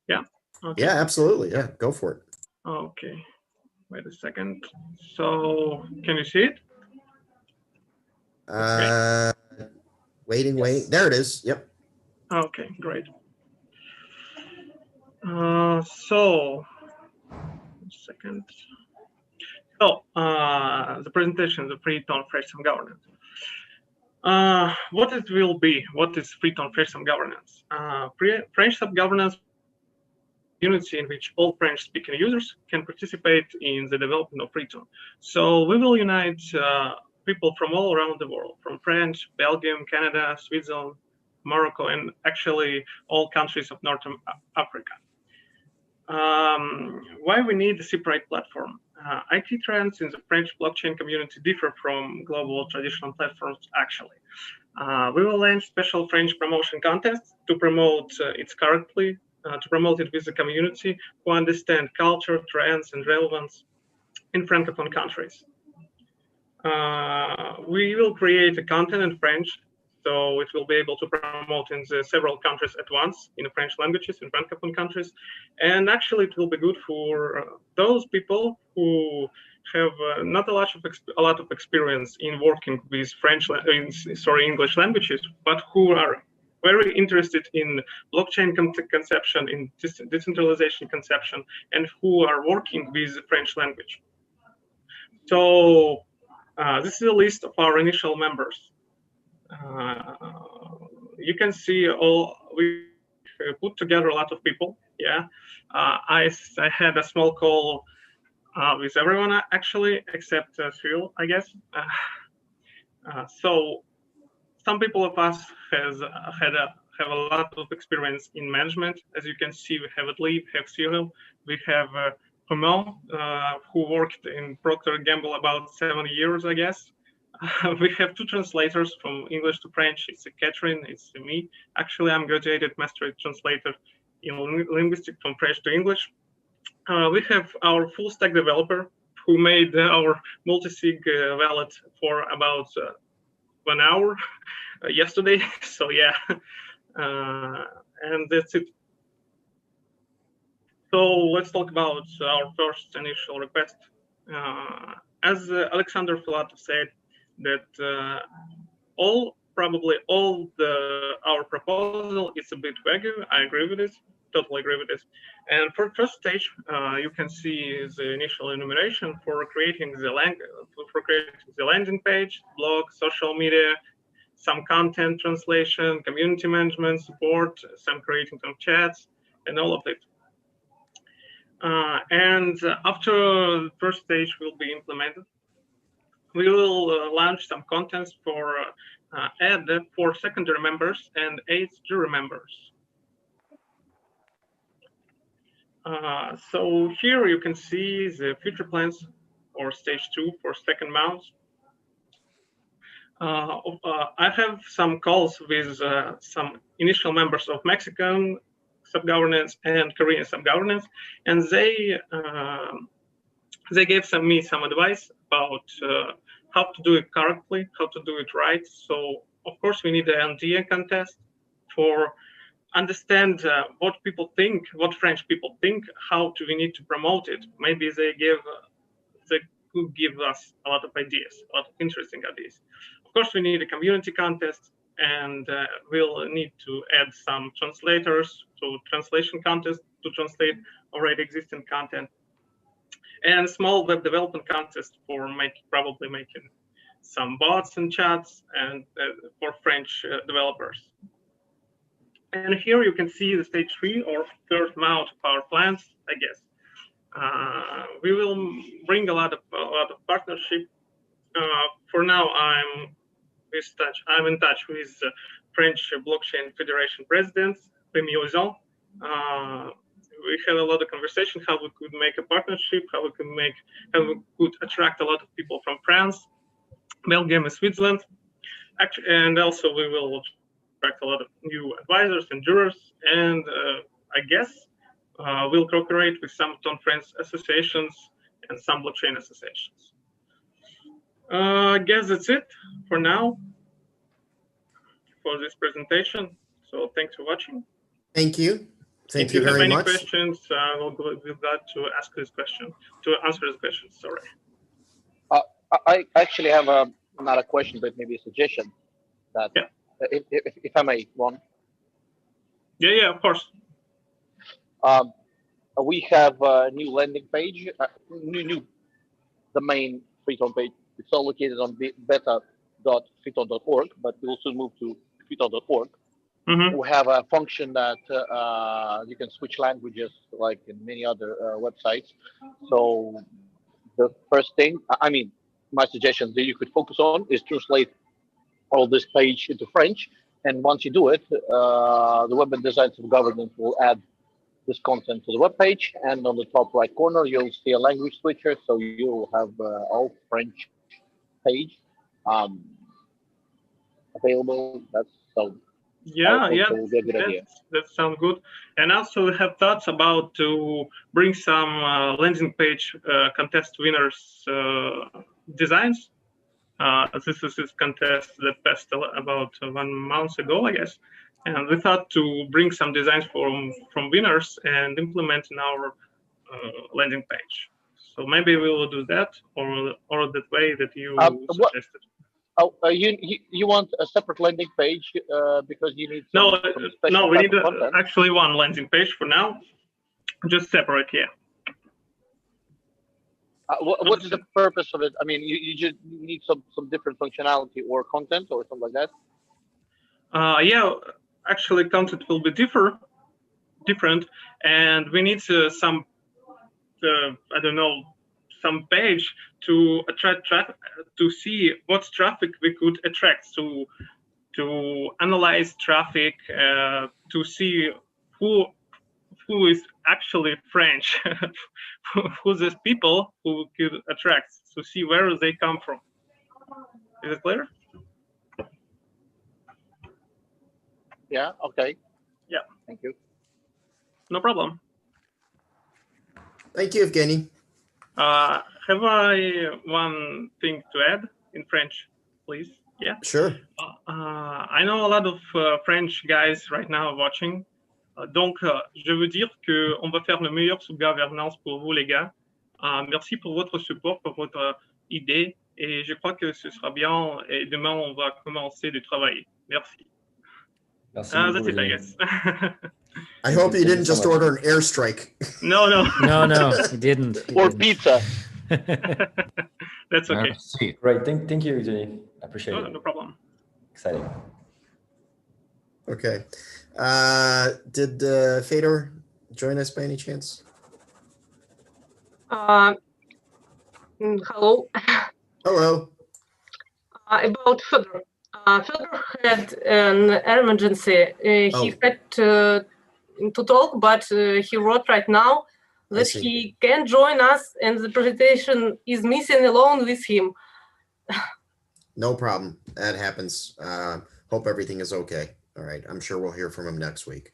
Yeah. Okay. Yeah, absolutely. Yeah, go for it. Okay. Wait a second. So, can you see it? Waiting. There it is. Yep. Okay, great. So, 1 second. So, the presentation, the free-tone French subgovernance. What it will be? What is free-tone French subgovernance? French subgovernance community in which all French-speaking users can participate in the development of free-tone. So we will unite people from all around the world, from France, Belgium, Canada, Switzerland, Morocco, and actually all countries of North Africa. Why we need a separate platform? IT trends in the French blockchain community differ from global traditional platforms, actually. We will launch special French promotion contests to promote it correctly, to promote it with the community who understand culture, trends, and relevance in Francophone countries. We will create a content in French, so it will be able to promote in the several countries at once in the French languages in Francophone countries. And actually it will be good for those people who have not a lot of experience in working with English languages, but who are very interested in blockchain conception, in decentralization conception, and who are working with the French language. So this is a list of our initial members. You can see we put together a lot of people. Yeah, I had a small call with everyone actually, except Cyril, I guess. So some people of us have a lot of experience in management. As you can see, we have Adli, we have Cyril, we have Romain, who worked in Procter & Gamble about 7 years, I guess. We have 2 translators from English to French. It's Catherine, it's me. Actually, I'm graduated master translator in linguistics from French to English. We have our full stack developer who made our multi-sig wallet for about 1 hour yesterday. So yeah, and that's it. So let's talk about our first initial request. as Alexander Filatov said, that probably all our proposal is a bit vague. I agree with this, totally agree with this. And for first stage, you can see the initial enumeration for creating the landing page, blog, social media, some content translation, community management support, some creating some chats, and all of it. And after the first stage will be implemented, we will launch some contents for add for secondary members and 8 jury members. So here you can see the future plans for stage 2 for second month. I have some calls with some initial members of Mexican subgovernance and Korean subgovernance, and they gave me some advice about how to do it correctly, how to do it right. So of course we need an NDA contest for understand what people think, what French people think, how do we need to promote it. Maybe they could give us a lot of ideas, a lot of interesting ideas. Of course, we need a community contest, and we'll need to add some translators to translation contest to translate already existing content, and small web development contest for probably making some bots and chats and for French developers. And here you can see the stage 3 or third month of our plans, I guess. We will bring a lot of partnership. For now, I'm in touch with French Blockchain Federation President, Rémi Ozan. We had a lot of conversation how we could make a partnership, how we could attract a lot of people from France, Belgium, and Switzerland. Actually, and also we will attract a lot of new advisors and jurors, and I guess we'll cooperate with some French associations and some blockchain associations. I guess that's it for now for this presentation. So thanks for watching. Thank you. Thank you very much. If you have any questions, we'll be glad to answer this question. Sorry. I actually have not a question, but maybe a suggestion. That if I may, one. Yeah, of course. We have a new landing page, the main Freeton page. It's all located on beta.freeton.org, but we'll soon move to freeton.org. We have a function that you can switch languages like in many other websites. So the first thing, my suggestion that you could focus on is translate all this page into French. And once you do it, the Web and Design Subgovernance will add this content to the web page. And on the top right corner, you'll see a language switcher. So you'll have all French page available. That's so. Yeah, that sounds good. And also we have thoughts about to bring some landing page contest winners designs. This is this contest that passed about 1 month ago, I guess. And we thought to bring some designs from winners and implement in our landing page. So maybe we will do that or that way that you suggested. Oh, you want a separate landing page because you need no, we need actually one landing page for now, just separate, yeah. What is the purpose of it? I mean, you just need some different functionality or content or something like that. Yeah, actually, content will be different, and we need some I don't know, some page to attract traffic, to see what traffic we could attract, to analyze traffic, to see who is actually French, who's these people who could attract, to see where they come from. Is it clear? Yeah, okay. Yeah. Thank you. No problem. Thank you, Evgeny. Have I one thing to add in French, please? Yeah. Sure. I know a lot of French guys right now watching. Donc, je veux dire qu'on va faire le meilleur subgovernance pour vous, les gars. Merci pour votre support, pour votre idée et je crois que ce sera bien et demain on va commencer de travailler. Merci. Merci That's beaucoup, it, I Virginie. guess. I hope you Thank you didn't so just much. order an airstrike. No, no. No, he didn't. He Or didn't. pizza. That's okay. Merci. Great. Thank you, Virginie. I appreciate No, it. no problem. Exciting. Okay. Did Fedor join us by any chance? Hello. Hello. About Fedor. Fedor had an emergency. He had to talk, but he wrote right now that he can join us, and the presentation is missing along with him. No problem. That happens. Hope everything is okay. All right. I'm sure we'll hear from him next week.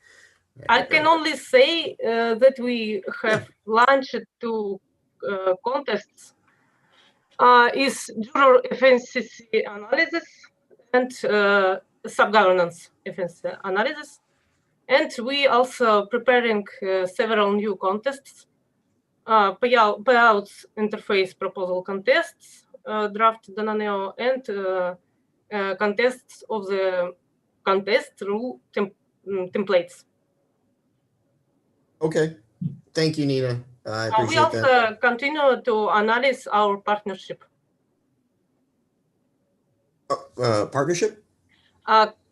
I can only say that we have launched two contests. Is juror efficiency analysis and subgovernance efficiency analysis. And we also preparing several new contests, payouts interface proposal contests, draft Dananeo, and contests of the contest rule templates. Okay. Thank you, Nina. I appreciate We also that. continue to analyze our partnership. Partnership?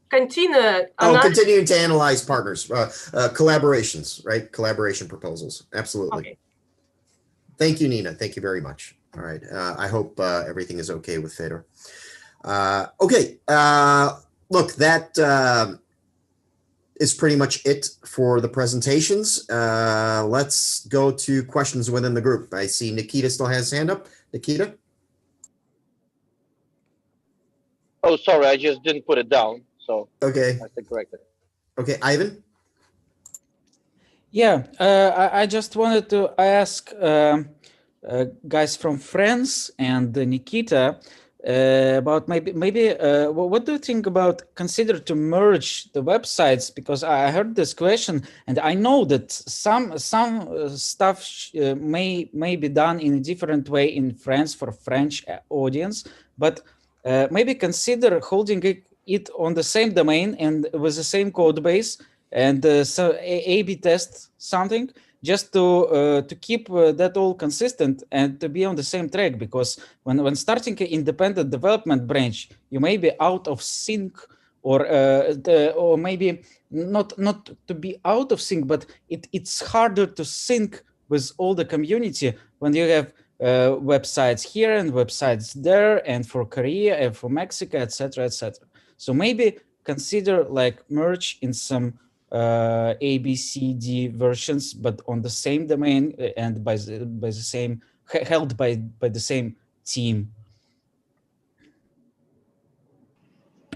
Continuing to analyze partners, collaborations, right? Collaboration proposals. Absolutely. Okay. Thank you, Nina. Thank you very much. All right. I hope everything is okay with Fedor. Okay. Look, that is pretty much it for the presentations. Let's go to questions within the group. I see Nikita still has his hand up. Nikita? Oh, sorry, I just didn't put it down. So okay. I stand corrected. Okay, Ivan? Yeah, I just wanted to ask guys from France and Nikita about maybe what do you think about consider to merge the websites? Because I heard this question and I know that some stuff may be done in a different way in France for French audience, but maybe consider holding it on the same domain and with the same code base and so A/B test something just to keep that all consistent and to be on the same track, because when starting an independent development branch, you may be out of sync or maybe not to be out of sync, but it's harder to sync with all the community when you have websites here and websites there, and for Korea and for Mexico, etc., etc. So maybe consider like merge in some A, B, C, D versions, but on the same domain and by the same held by the same team.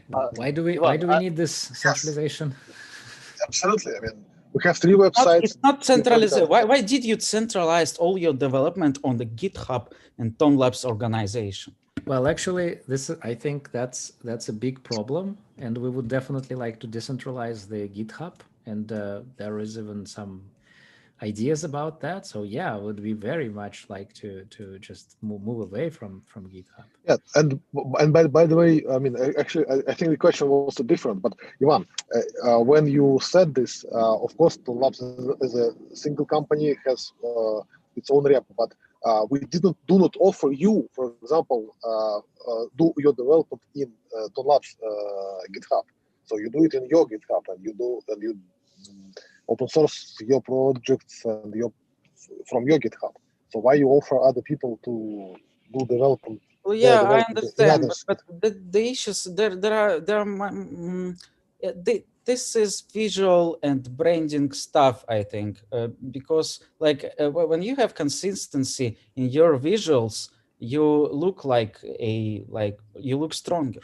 Why do we need this centralization? Absolutely. I mean, we have 3 websites. It's not centralized. Why did you centralize all your development on the GitHub and TonLabs organization? Well, actually, I think that's a big problem, and we would definitely like to decentralize the GitHub, and there is even some ideas about that. So yeah, I would be very much like to just move away from GitHub. Yeah, and by the way, I mean, actually, I think the question was different. But Ivan, when you said this, of course, TonLabs is a single company, has its own rep, but we do not offer you, for example, do your development in TonLabs GitHub. So you do it in your GitHub, and you open source your projects and from your GitHub. So why you offer other people to do development? Well, yeah, I understand, but the issues this is visual and branding stuff, I think, because like when you have consistency in your visuals, you look you look stronger.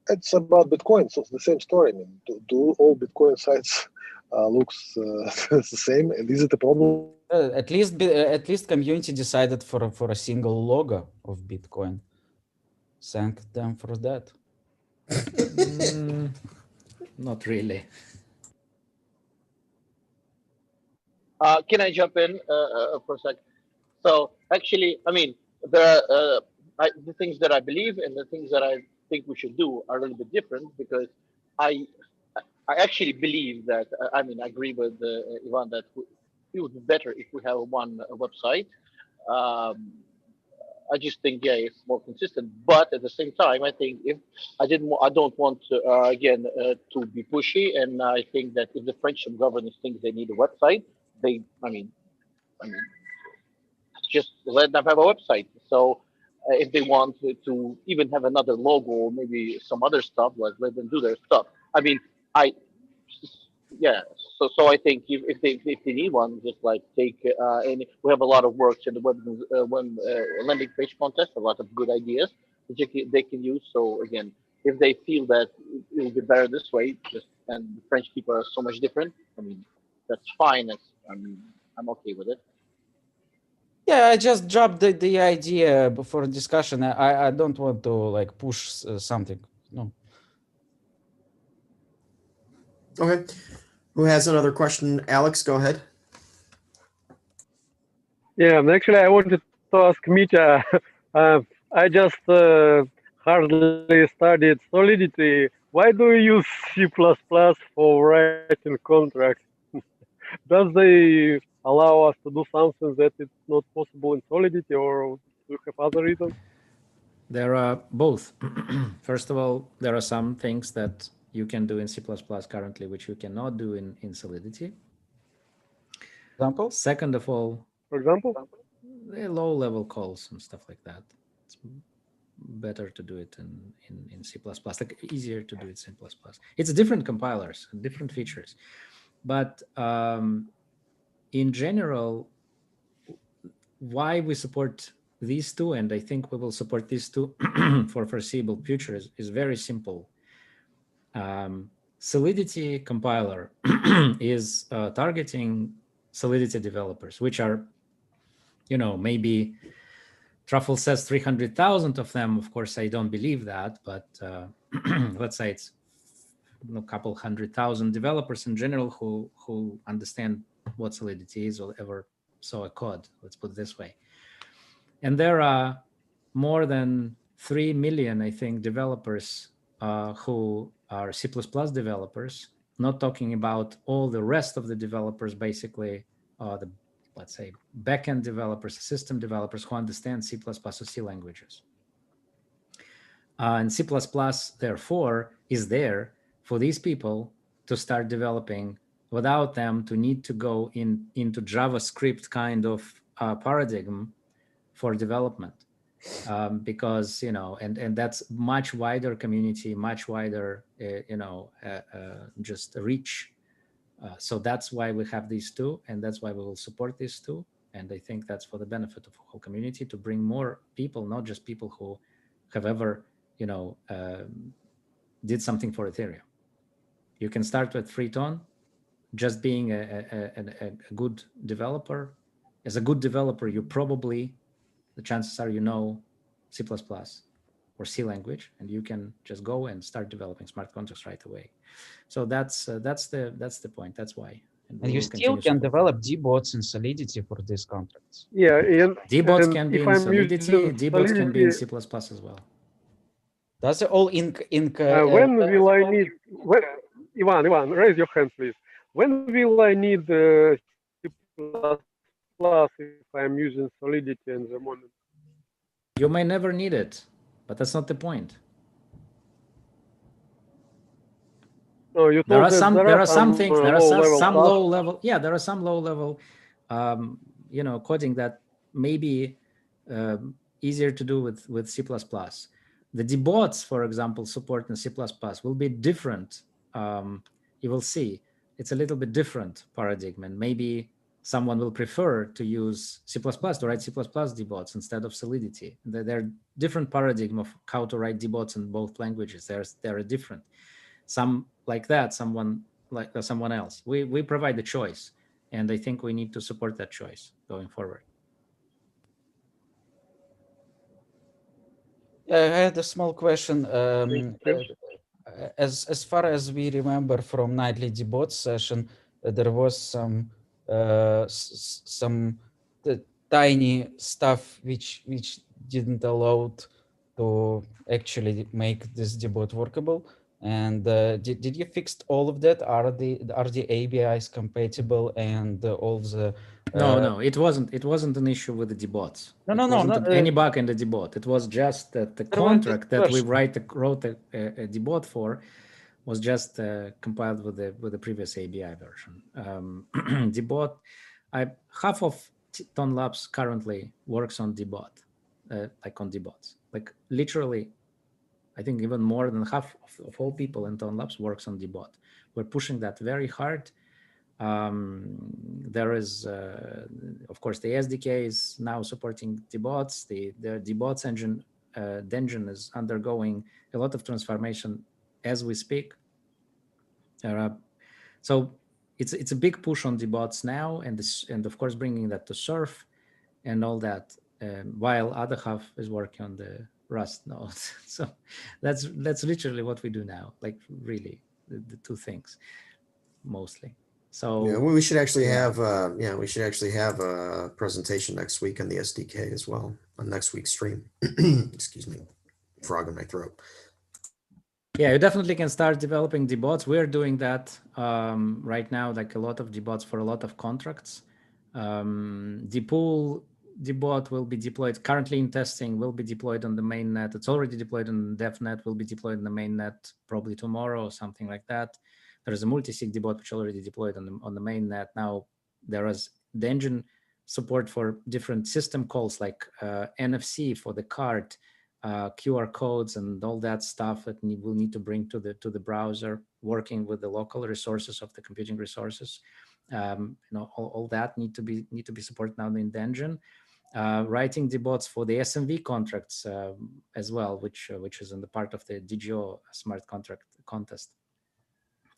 It's about Bitcoin, so it's the same story. I mean, do all Bitcoin sites looks the same, and is it a problem? At least community decided for a single logo of Bitcoin. Thank them for that. Not really. Can I jump in for a sec? So actually, I mean, the things that I believe and the things that I think we should do are a little bit different, because I actually believe that I mean, I agree with Ivan that it would be better if we have one website. I just think, yeah, it's more consistent. But at the same time, I think if I don't want to to be pushy, and I think that if the French governance thinks they need a website, I mean, just let them have a website. So if they want to even have another logo or maybe some other stuff, like, let them do their stuff. I mean, yeah. So I think if they need one, just like take and we have a lot of works in the web landing page contest, a lot of good ideas that they can use. So again, if they feel that it will be better this way, and the French people are so much different, I mean, that's fine. I'm okay with it. Yeah, I just dropped the idea before discussion. I don't want to like push something. No. Okay. Who has another question? Alex, go ahead. Yeah, actually, I wanted to ask Mitya. I just hardly studied Solidity. Why do you use C++ for writing contracts? Does they allow us to do something that is not possible in Solidity, or do you have other reasons? There are both. First of all, there are some things that you can do in C++ currently, which you cannot do in Solidity. Example? Second of all, for example, low-level calls and stuff like that. It's better to do it in C++, like easier to do it in C++. It's different compilers and different features. But in general, why we support these two, and I think we will support these two for foreseeable future, is very simple. Solidity compiler is targeting Solidity developers, which are, maybe Truffle says 300,000 of them. Of course, I don't believe that, but let's say it's a couple 100,000 developers in general who understand what Solidity is or ever saw a code, let's put it this way. And there are more than 3 million, I think, developers who are C++ developers, not talking about all the rest of the developers, basically, let's say, backend developers, system developers who understand C++ or C languages. And C++, therefore, is there for these people to start developing without them to need to go into JavaScript kind of paradigm for development. Because, and that's much wider community, much wider, just reach. So that's why we have these two, and that's why we will support these two. And I think that's for the benefit of the whole community, to bring more people, not just people who have ever, did something for Ethereum. You can start with Freeton, just being a good developer. As a good developer, you probably, the chances are, C++ or C language, and you can just go and start developing smart contracts right away. So that's the point. That's why. And you still can develop DeBots in Solidity for these contracts. Yeah, and DeBots can be in Solidity. DeBots can be in C++ as well. That's all in. When will I need? Ivan, raise your hand, please. When will I need C++ if I'm using Solidity in the moment? You may never need it, but that's not the point. No, you there are some things. There are some low level. Yeah, there are some low level, coding that may be easier to do with C++. The DeBots, for example, support in C++ will be different. You will see it's a little bit different paradigm, and maybe someone will prefer to use C++ to write C++ DeBots instead of Solidity. There are different paradigm of how to write DeBots in both languages. There are different. Some like that, someone like someone else. We provide the choice, and I think we need to support that choice going forward. I had a small question. As far as we remember from nightly DeBot session, there was some tiny stuff which didn't allow to actually make this DeBot workable. And did you fix all of that? Are the ABIs compatible and all the? No, it wasn't an issue with the DeBots. No, it wasn't any bug in the DeBot. It was just that the contract that we wrote a DeBot for was just compiled with the previous ABI version. DeBot, half of Ton Labs currently works on DeBot, like on DeBots. Like literally, I think even more than half of all people in Ton Labs works on DeBot. We're pushing that very hard. There is, of course, the SDK is now supporting DeBots. The DeBots engine, the engine is undergoing a lot of transformation as we speak. So it's a big push on DeBots now, and of course bringing that to Surf and all that, while other half is working on the Rust node. So that's literally what we do now. Like really, the two things mostly. So yeah, we should actually have a presentation next week on the SDK as well on next week's stream. Excuse me, frog in my throat. Yeah, you definitely can start developing DeBots. We're doing that right now, like a lot of DeBots for a lot of contracts. DePool DeBot will be deployed currently in testing, will be deployed on the mainnet. It's already deployed on DevNet, will be deployed on the mainnet probably tomorrow or something like that. There is a multi-sig DeBot which already deployed on the mainnet. Now there is the engine support for different system calls like NFC for the card, QR codes and all that stuff that we'll need to bring to the browser, working with the local resources of the computing resources. All that need to be supported now in the engine. Writing DeBots for the SMV contracts as well, which is in the part of the DGO smart contract contest.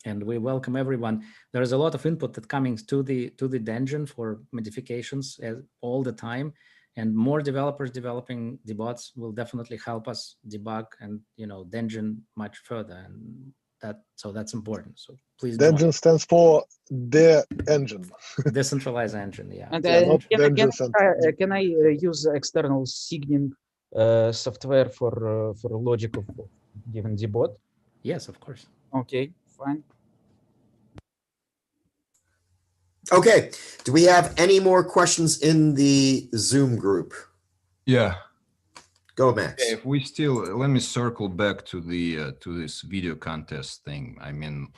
And we welcome everyone. There is a lot of input that coming to the engine for modifications all the time, and more developers developing DeBots will definitely help us debug and the engine much further. And that's important. So please. The engine stands for the engine. Decentralized engine, yeah. And can I use external signing software for logic of given DeBot? Yes, of course. Okay, fine. Okay, do we have any more questions in the Zoom group? Yeah. Go, Max. If we still, let me circle back to the to this video contest thing. I mean,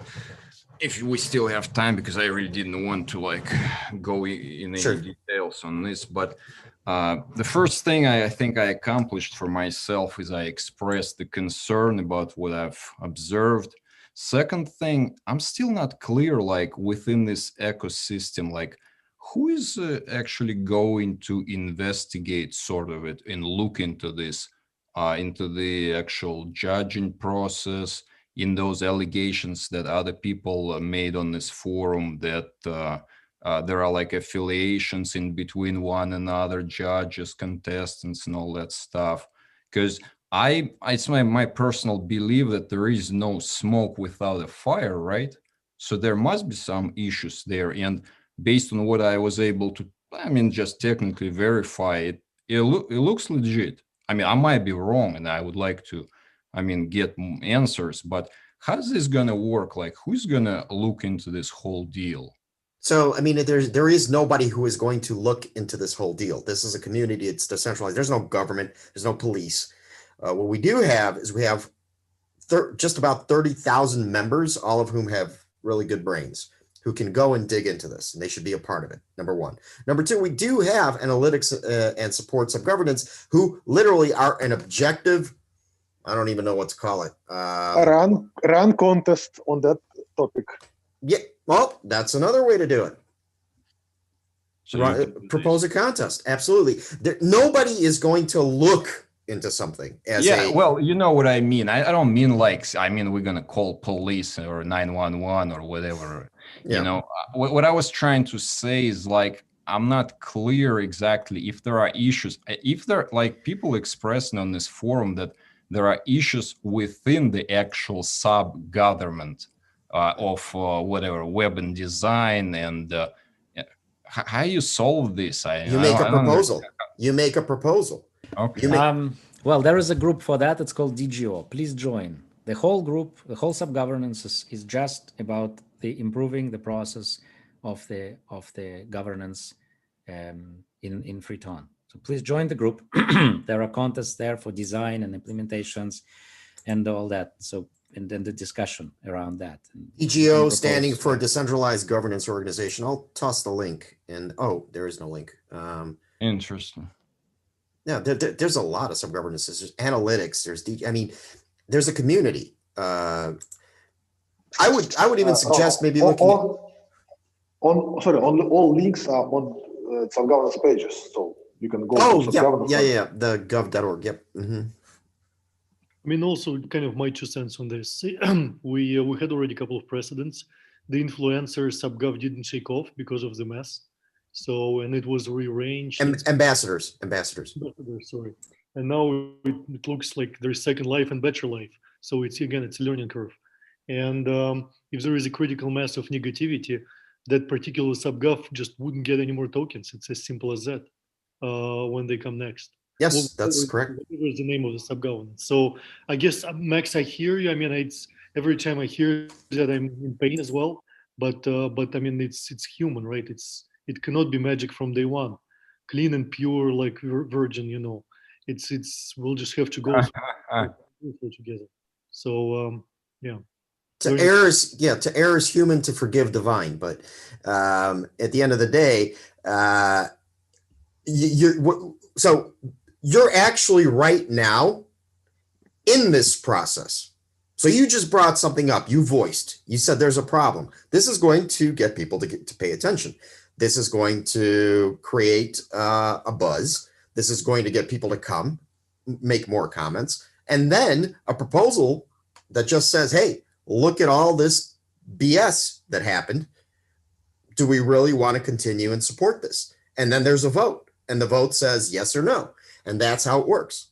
if we still have time, because I really didn't want to go in any details on this, but the first thing I think I accomplished for myself is I expressed the concern about what I've observed. Second thing, I'm still not clear, within this ecosystem, who is actually going to investigate sort of it and look into this, into the actual judging process, in those allegations that other people made on this forum that there are affiliations in between one another, judges, contestants, and all that stuff. Because it's my personal belief that there is no smoke without a fire, right? So there must be some issues there. And based on what I was able to, just technically verify it looks legit. I might be wrong and I would like to, get answers, but how's this gonna work? Who's gonna look into this whole deal? So, there is nobody who is going to look into this whole deal. This is a community, it's decentralized. There's no government, there's no police. What we do have is we have just about 30,000 members, all of whom have really good brains, who can go and dig into this, and they should be a part of it, number one. Number two, we do have analytics and support subgovernance who literally are an objective, I don't even know what to call it. Run contest on that topic. Yeah, well, that's another way to do it. So propose a contest, absolutely. Nobody is going to look into something well, you know what I mean. I don't mean we're gonna call police or 911 or whatever. What I was trying to say is I'm not clear exactly if there are issues, if there people expressing on this forum that there are issues within the actual sub-government of whatever web and design, and how you solve this. You make a proposal. Okay. Well, there is a group for that. It's called DGO. Please join. The whole group, the whole subgovernance is just about the improving the process of the governance in Freetown. So please join the group. There are contests there for design and implementations and all that. So, and then the discussion around that. DGO standing for Decentralized Governance Organization. I'll toss the link. And oh, there is no link. Interesting. Yeah, there's a lot of subgovernances. There's analytics. There's a community. I would even suggest maybe looking on all links are on subgovernance pages, so you can go. Oh yeah, the gov.org. Yep. Mm-hmm. I mean, also kind of my 2 cents on this. We had already a couple of precedents. The influencer subgov didn't take off because of the mess. So, and it was rearranged. Ambassadors. Sorry. And now it looks like there's second life and better life. So it's a learning curve. And if there is a critical mass of negativity, that particular subgov just wouldn't get any more tokens. It's as simple as that when they come next. Yes, that's correct. What is the name of the subgovernance? So I guess, Max, I hear you. I mean, it's every time I hear that I'm in pain as well. But I mean, it's human, right? It cannot be magic from day one, clean and pure like virgin. You know, we'll just have to go together. So yeah. To err is human, to forgive divine. But at the end of the day, you're actually right now in this process. So you just brought something up. You said there's a problem. This is going to get people to pay attention. This is going to create a buzz. This is going to get people to come, make more comments. And then a proposal that just says, hey, look at all this BS that happened. Do we really want to continue and support this? And then there's a vote. And the vote says yes or no. And that's how it works.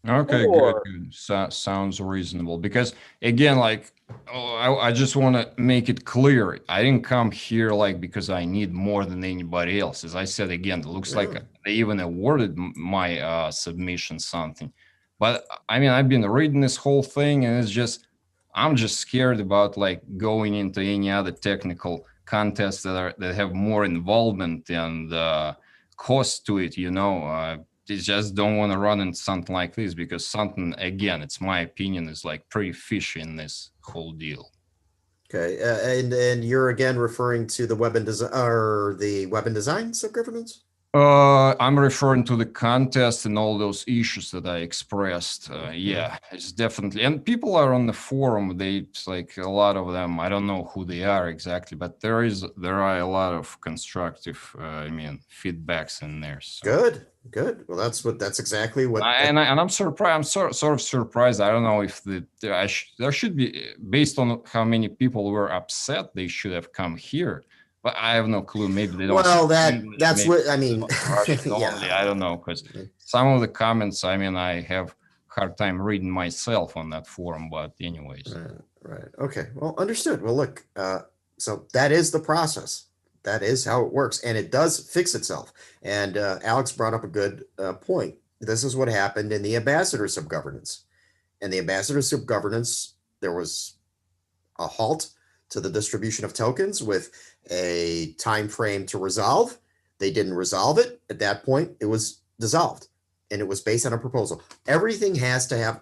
Okay, good. Sounds reasonable. Because again, like, I just want to make it clear. I didn't come here like because I need more than anybody else. As I said, again, it looks like they even awarded my submission something. But I mean, I've been reading this whole thing, and I'm just scared about like going into any other technical contests that have more involvement and cost to it. You know, they just don't want to run into something like this, because something, again, it's my opinion, is like pretty fishy in this whole deal. Okay, and you're again referring to the web and design subgovernance? I'm referring to the contest and all those issues that I expressed. Yeah, it's definitely, and people are on the forum. It's like a lot of them. I don't know who they are exactly, but there are a lot of constructive, feedbacks in there. So. Good. Well, that's exactly what. I'm surprised. I'm sort of surprised. I don't know if there should be, based on how many people were upset, they should have come here. But I have no clue. Maybe they don't. Well, that's what I mean. Yeah. I don't know, because some of the comments, I have hard time reading myself on that forum. But anyways. Right. Okay. Well, understood. Well, look. So that is the process. That is how it works, and it does fix itself. And Alex brought up a good point. This is what happened in the ambassador subgovernance. And the ambassador subgovernance, there was a halt to the distribution of tokens with a time frame to resolve. They didn't resolve it. At that point, it was dissolved, and it was based on a proposal. Everything has to have,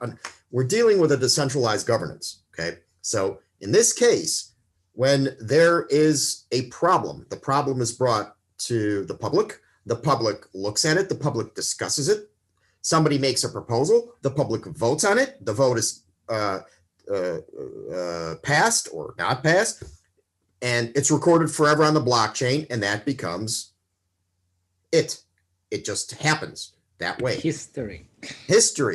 we're dealing with a decentralized governance, okay? So in this case, when there is a problem, the problem is brought to the public looks at it, the public discusses it, somebody makes a proposal, the public votes on it, the vote is passed or not passed, and it's recorded forever on the blockchain, and that becomes it. It just happens that way. History,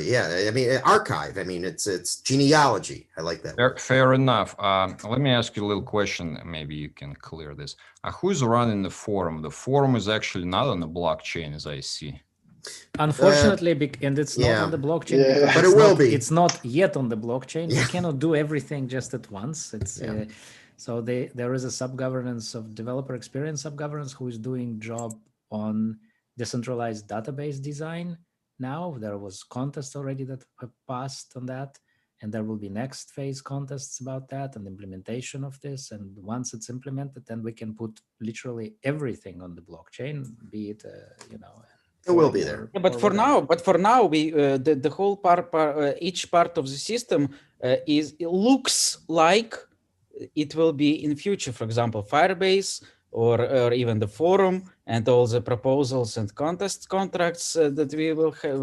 yeah. Archive. It's genealogy. I like that. Fair enough. Let me ask you a little question. Maybe you can clear this. Who's running the forum? The forum is actually not on the blockchain, as I see. Unfortunately, and it's not on the blockchain. Yeah. But it will be. It's not yet on the blockchain. We cannot do everything just at once. It's so there is a subgovernance of developer experience subgovernance who is doing job on decentralized database design now. There was contests already that have passed on that, and there will be next phase contests about that and implementation of this. And once it's implemented, then we can put literally everything on the blockchain, be it, you know, it will be there. Yeah, but for now, we the whole each part of the system it looks like it will be in future. For example, Firebase or even the forum and all the proposals and contest contracts that we will have,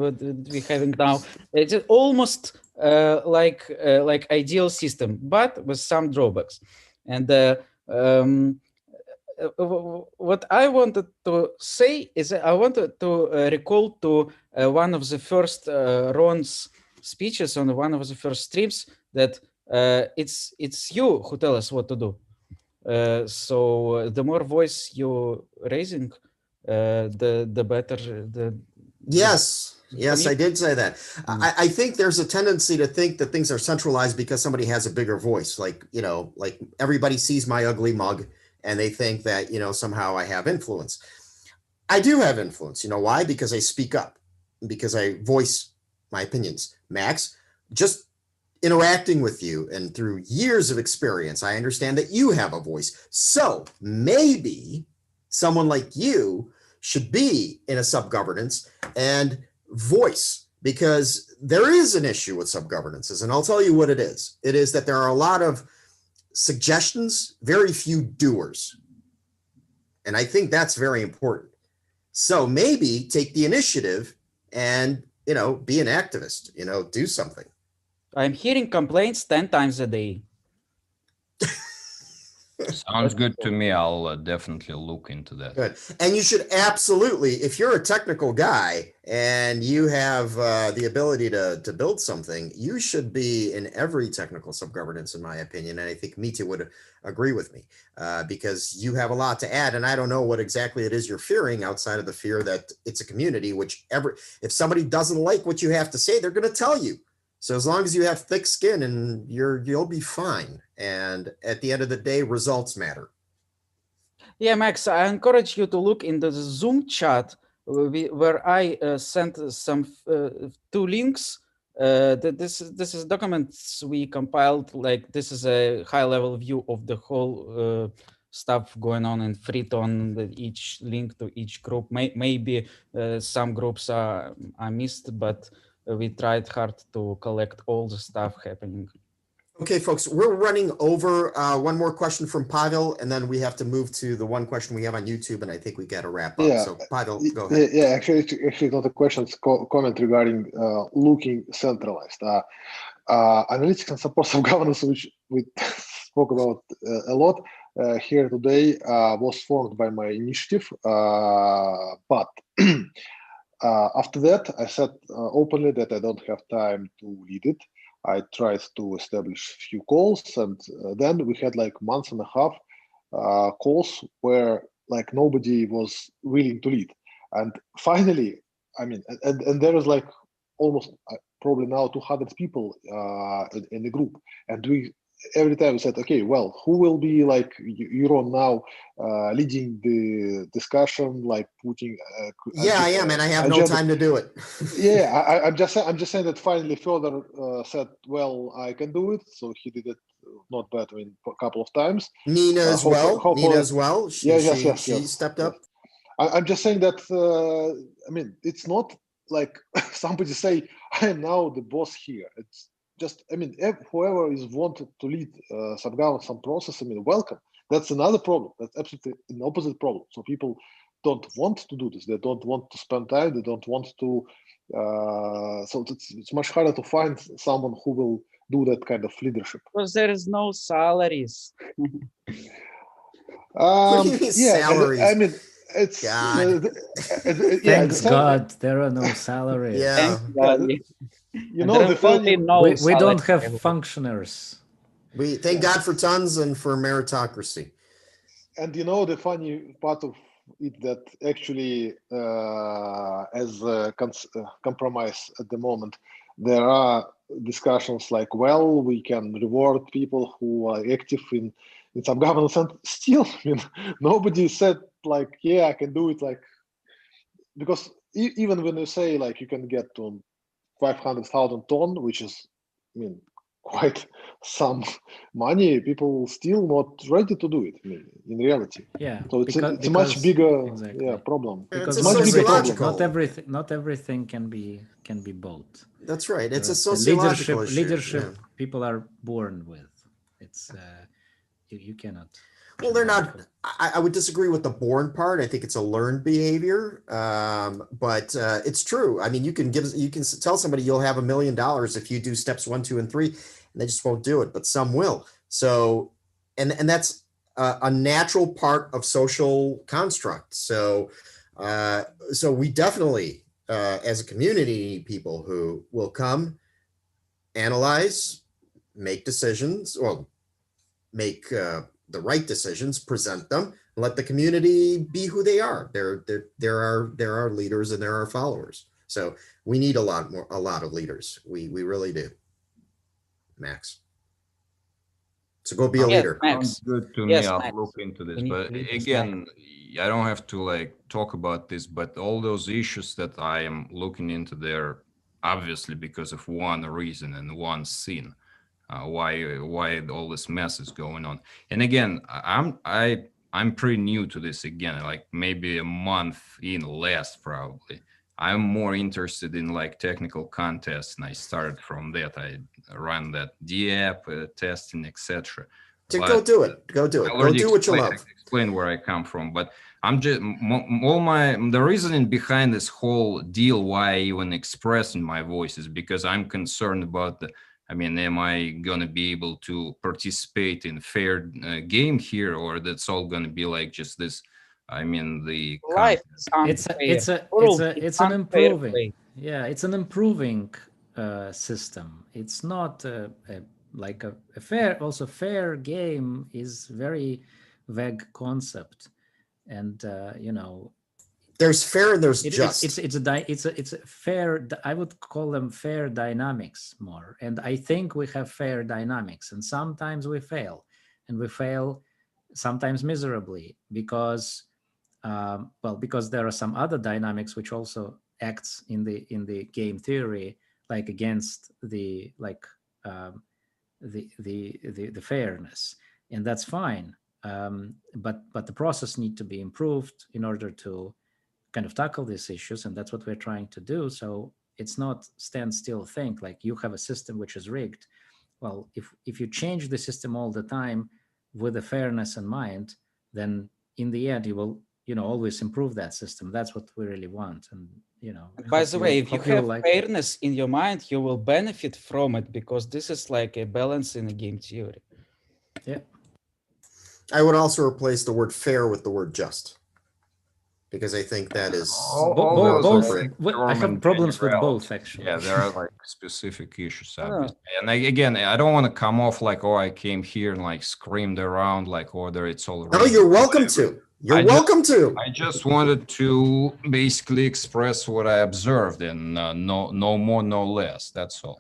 we having now. It's almost like ideal system, but with some drawbacks. And what I wanted to say is I wanted to recall to one of the first Ron's speeches on one of the first streams that it's you who tell us what to do. So the more voice you're raising, the better. Yes, I did say that. I think there's a tendency to think that things are centralized because somebody has a bigger voice. Like, you know, like everybody sees my ugly mug and they think that, you know, somehow I have influence. I do have influence. You know why? Because I speak up, because I voice my opinions. Max, just interacting with you and through years of experience, I understand that you have a voice. So maybe someone like you should be in a subgovernance and voice, because there is an issue with subgovernances, and I'll tell you what it is. It is that there are a lot of suggestions, very few doers. And I think that's very important. So maybe take the initiative and, you know, be an activist, you know, do something. I'm hearing complaints 10 times a day. Sounds good to me. I'll definitely look into that. Good. And you should absolutely, if you're a technical guy and you have the ability to build something, you should be in every technical subgovernance, in my opinion. And I think Mita would agree with me because you have a lot to add. And I don't know what exactly it is you're fearing outside of the fear that it's a community, which if somebody doesn't like what you have to say, they're going to tell you. So as long as you have thick skin, and you'll be fine. And at the end of the day, results matter. Yeah, Max, I encourage you to look in the Zoom chat where I sent some 2 links. This is documents we compiled. Like, this is a high-level view of the whole stuff going on in Freeton. Each link to each group. Maybe some groups are missed, but we tried hard to collect all the stuff happening. Okay, folks, we're running over. One more question from Pavel, and then we have to move to the one question we have on YouTube, and I think we got to wrap up. Yeah. So Pavel, go ahead. Yeah, actually not a question, it's comment regarding looking centralized. Analytics and support subgovernance, which we spoke about a lot here today, was formed by my initiative, but after that, I said openly that I don't have time to lead it. I tried to establish a few calls, and then we had like months and a half calls where like nobody was willing to lead. And finally, I mean, and there was like almost probably now 200 people in the group, and we every time we said, okay, well, who will be like Euron now leading the discussion, like putting I am, and I have no time to do it. Yeah, I'm just saying that finally Fedor said, well, I can do it, so he did it not bad, I mean, a couple of times. Nina as well. Nina as well. She stepped up. I'm just saying that I mean, it's not like somebody say I am now the boss here. It's just, I mean, whoever is wanted to lead some process, I mean, welcome. That's another problem. That's absolutely an opposite problem. So people don't want to do this. They don't want to spend time. They don't want to. So it's much harder to find someone who will do that kind of leadership. Because there is no salaries. Salaries? I mean, it's thanks God there are no salaries. Yeah. You know, the funny, we don't have functionaries. We thank God for tons and for meritocracy. And you know, the funny part of it that actually as a compromise at the moment, there are discussions like, well, we can reward people who are active in some governance, and still, I mean, nobody said like, yeah, I can do it. Like, because even when you say like you can get to 500,000 ton, which is, I mean, quite some money, people still not ready to do it. I mean, in reality. Yeah. So it's a much bigger problem. Because it's a sociological. Not everything can be bought. That's right. It's a The sociological issue. leadership people are born with. It's you cannot. Well, they're not. I would disagree with the born part. I think it's a learned behavior, but it's true. I mean, you can tell somebody you'll have $1 million if you do steps 1, 2, and 3, and they just won't do it. But some will. So, and that's a natural part of social construct. So, so we definitely, as a community, need people who will come, analyze, make decisions, or make the right decisions, present them, and let the community be who they are. There are leaders and there are followers. So we need a lot of leaders. We really do. Max. So go be a leader. Sounds good to me. I'll look into this. But again, I don't have to like talk about this, but all those issues that I am looking into there, obviously because of one reason and one sin. Why all this mess is going on. And again, I'm pretty new to this again, like maybe a month in less probably. I'm more interested in like technical contests, and I started from that. I ran that DApp testing, etc. Go do it. Go do it. Go do what you love. Explain where I come from, but I'm just the reasoning behind this whole deal, why I even expressing my voice, is because I'm concerned about am I going to be able to participate in fair game here, or that's all going to be like just this? It's an improving. Yeah, it's an improving system. It's not like a fair. Also, fair game is very vague concept, and there's fair and there's just. It's a fair. I would call them fair dynamics more, and I think we have fair dynamics, and sometimes we fail, and we fail sometimes miserably because, because there are some other dynamics which also acts in the game theory, like against the fairness, and that's fine. But the process need to be improved in order to kind of tackle these issues, and that's what we're trying to do. So it's not stand still, think like you have a system which is rigged. Well, if you change the system all the time with the fairness in mind, then in the end you will always improve that system. That's what we really want. And by the way, if you have fairness in your mind, you will benefit from it, because this is like a balance in a game theory. Yeah, I would also replace the word fair with the word just, because I think that is both. I have problems with both, actually. Yeah, there are like specific issues, obviously. And I don't want to come off like, I came here and like screamed around like, it's all right. No, you're welcome to. You're welcome to. I just wanted to basically express what I observed, and no more, no less. That's all.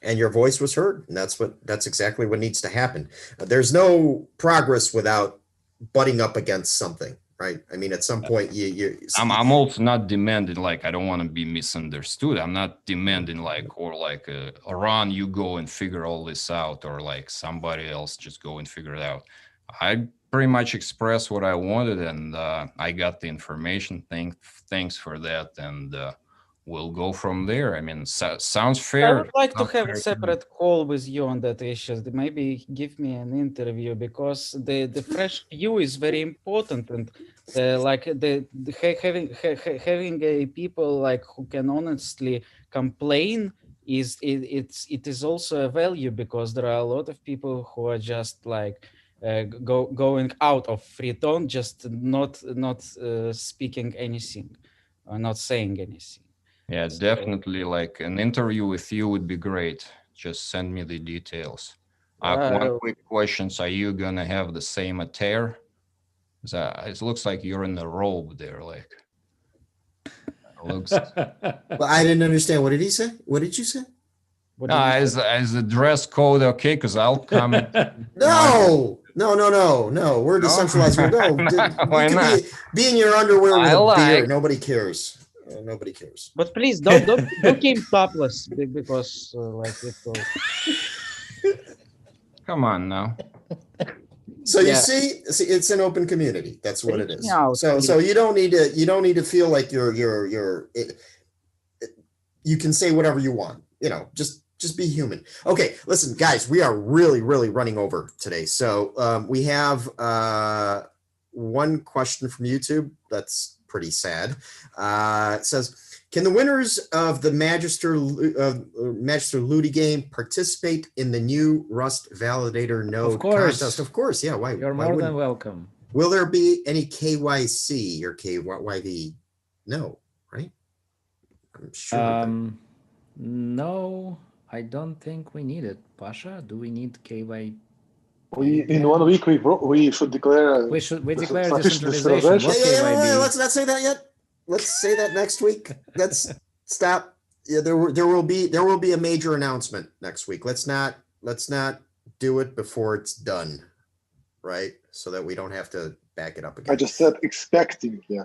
And your voice was heard, and that's exactly what needs to happen. There's no progress without butting up against something, right? I mean, at some point, I'm also not demanding, like, I don't want to be misunderstood. I'm not demanding like, Ron, you go and figure all this out, or like somebody else just go and figure it out. I pretty much expressed what I wanted, and I got the information. Thanks for that, and we'll go from there. I mean, sounds fair. I would like to have a separate call with you on that issue. Maybe give me an interview, because the fresh view is very important, and having a people like who can honestly complain it is also a value, because there are a lot of people who are just like going out of free tone, just not speaking anything or not saying anything. Yeah, definitely. Like an interview with you would be great. Just send me the details. One quick question: are you gonna have the same attire? It looks like you're in the robe there. Like, looks. Well, I didn't understand. What did he say? What did you say? As the dress code, okay? Because I'll come. No. No. We're decentralized. We're no. Why not? Be in your underwear with I a beer. like- Nobody cares. Nobody cares. But please don't keep topless because like it will. Come on now. So you Yeah. see, it's an open community. That's what it is. Yeah, So you don't need to feel like you can say whatever you want. Just be human. Okay, listen, guys, we are really running over today. So we have one question from YouTube. That's pretty sad. It says, can the winners of the Magister Ludi game participate in the new Rust Validator node Of course. contest? Of course, yeah. Why? You're why more wouldn't? than welcome. Will there be any KYC or KYV? No, right? I'm sure. No, I don't think we need it. Pasha, do we need KY? In 1 week we should declare. We declare sufficient decentralization. What Yeah, KYB? let's not say that yet. Let's say that next week. Let's stop. Yeah, there will be a major announcement next week. Let's not do it before it's done, right? So that we don't have to back it up again. I just said expecting, yeah.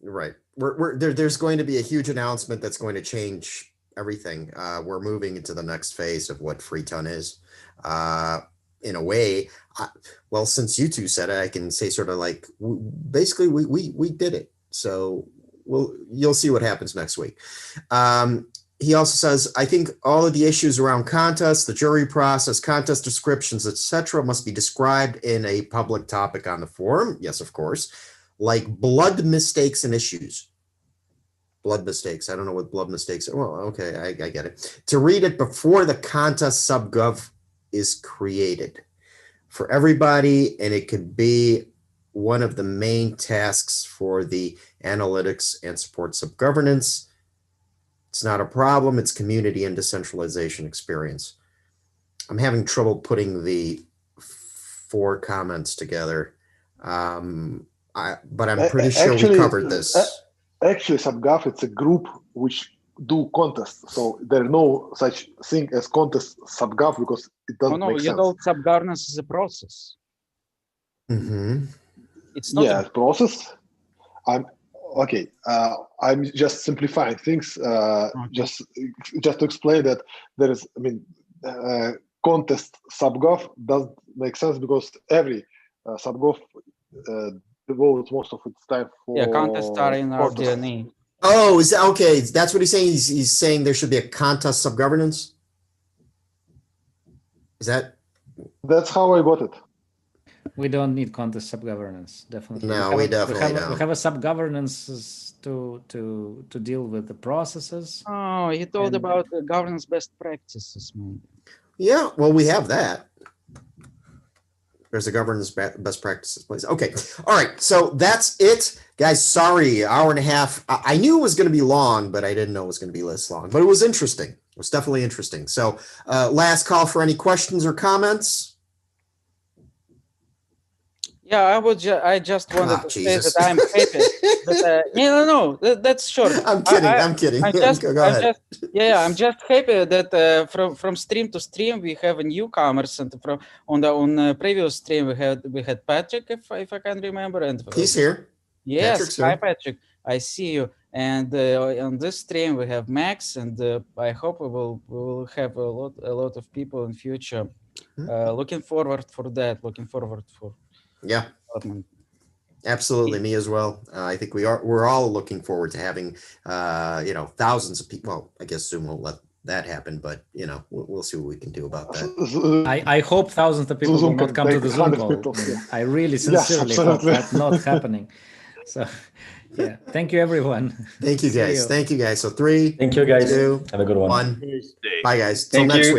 Right. There's going to be a huge announcement that's going to change everything. We're moving into the next phase of what free ton is. In a way, well, since you two said it, I can say sort of like basically we did it. So you'll see what happens next week. He also says, I think all of the issues around contests, the jury process, contest descriptions, etc., must be described in a public topic on the forum. Yes, of course. Like blood mistakes and issues. Blood mistakes. I don't know what blood mistakes are. Well, okay, I get it. To read it before the contest subgov is created for everybody, and it could be one of the main tasks for the analytics and support subgovernance. It's not a problem. It's community and decentralization experience. I'm having trouble putting the 4 comments together, but I'm pretty sure we covered this. Actually, subgov, it's a group which do contests. So there's no such thing as contest subgov because it doesn't make sense. Subgovernance is a process. Mm-hmm. It's not a process. I'm just simplifying things. Just to explain that there is, contest subgov doesn't make sense because every subgov devotes most of its time for contests are in our DNA. Oh, is that okay? That's what he's saying. He's saying there should be a contest subgovernance. Is that? That's how I got it. We don't need contest subgovernance, definitely. No, we definitely don't. We have a subgovernance to deal with the processes. Oh, he told about the governance best practices, man. Yeah, well, we have that. There's a governance best practices place. Okay, all right. So that's it, guys. Sorry, hour and a half. I knew it was going to be long, but I didn't know it was going to be this long. But it was interesting. It was definitely interesting. So, last call for any questions or comments. Yeah, I just wanted to say that I'm happy. That's short. I'm kidding. Go ahead. I'm just happy that from stream to stream we have newcomers, and on the previous stream we had Patrick, if I can remember, and he's here. Yes, hi Patrick, I see you. And on this stream we have Max, and I hope we will have a lot of people in future. Looking forward for that. Yeah, absolutely. Me as well. I think we're all looking forward to having thousands of people. Well, I guess Zoom won't let that happen, but we'll see what we can do about that. I hope thousands of people will not come to the Zoom call. I really sincerely hope that's not happening. So yeah, thank you everyone. Thank you guys. So 3, thank you guys. 2, have a good one. 1. Bye guys. Till next week.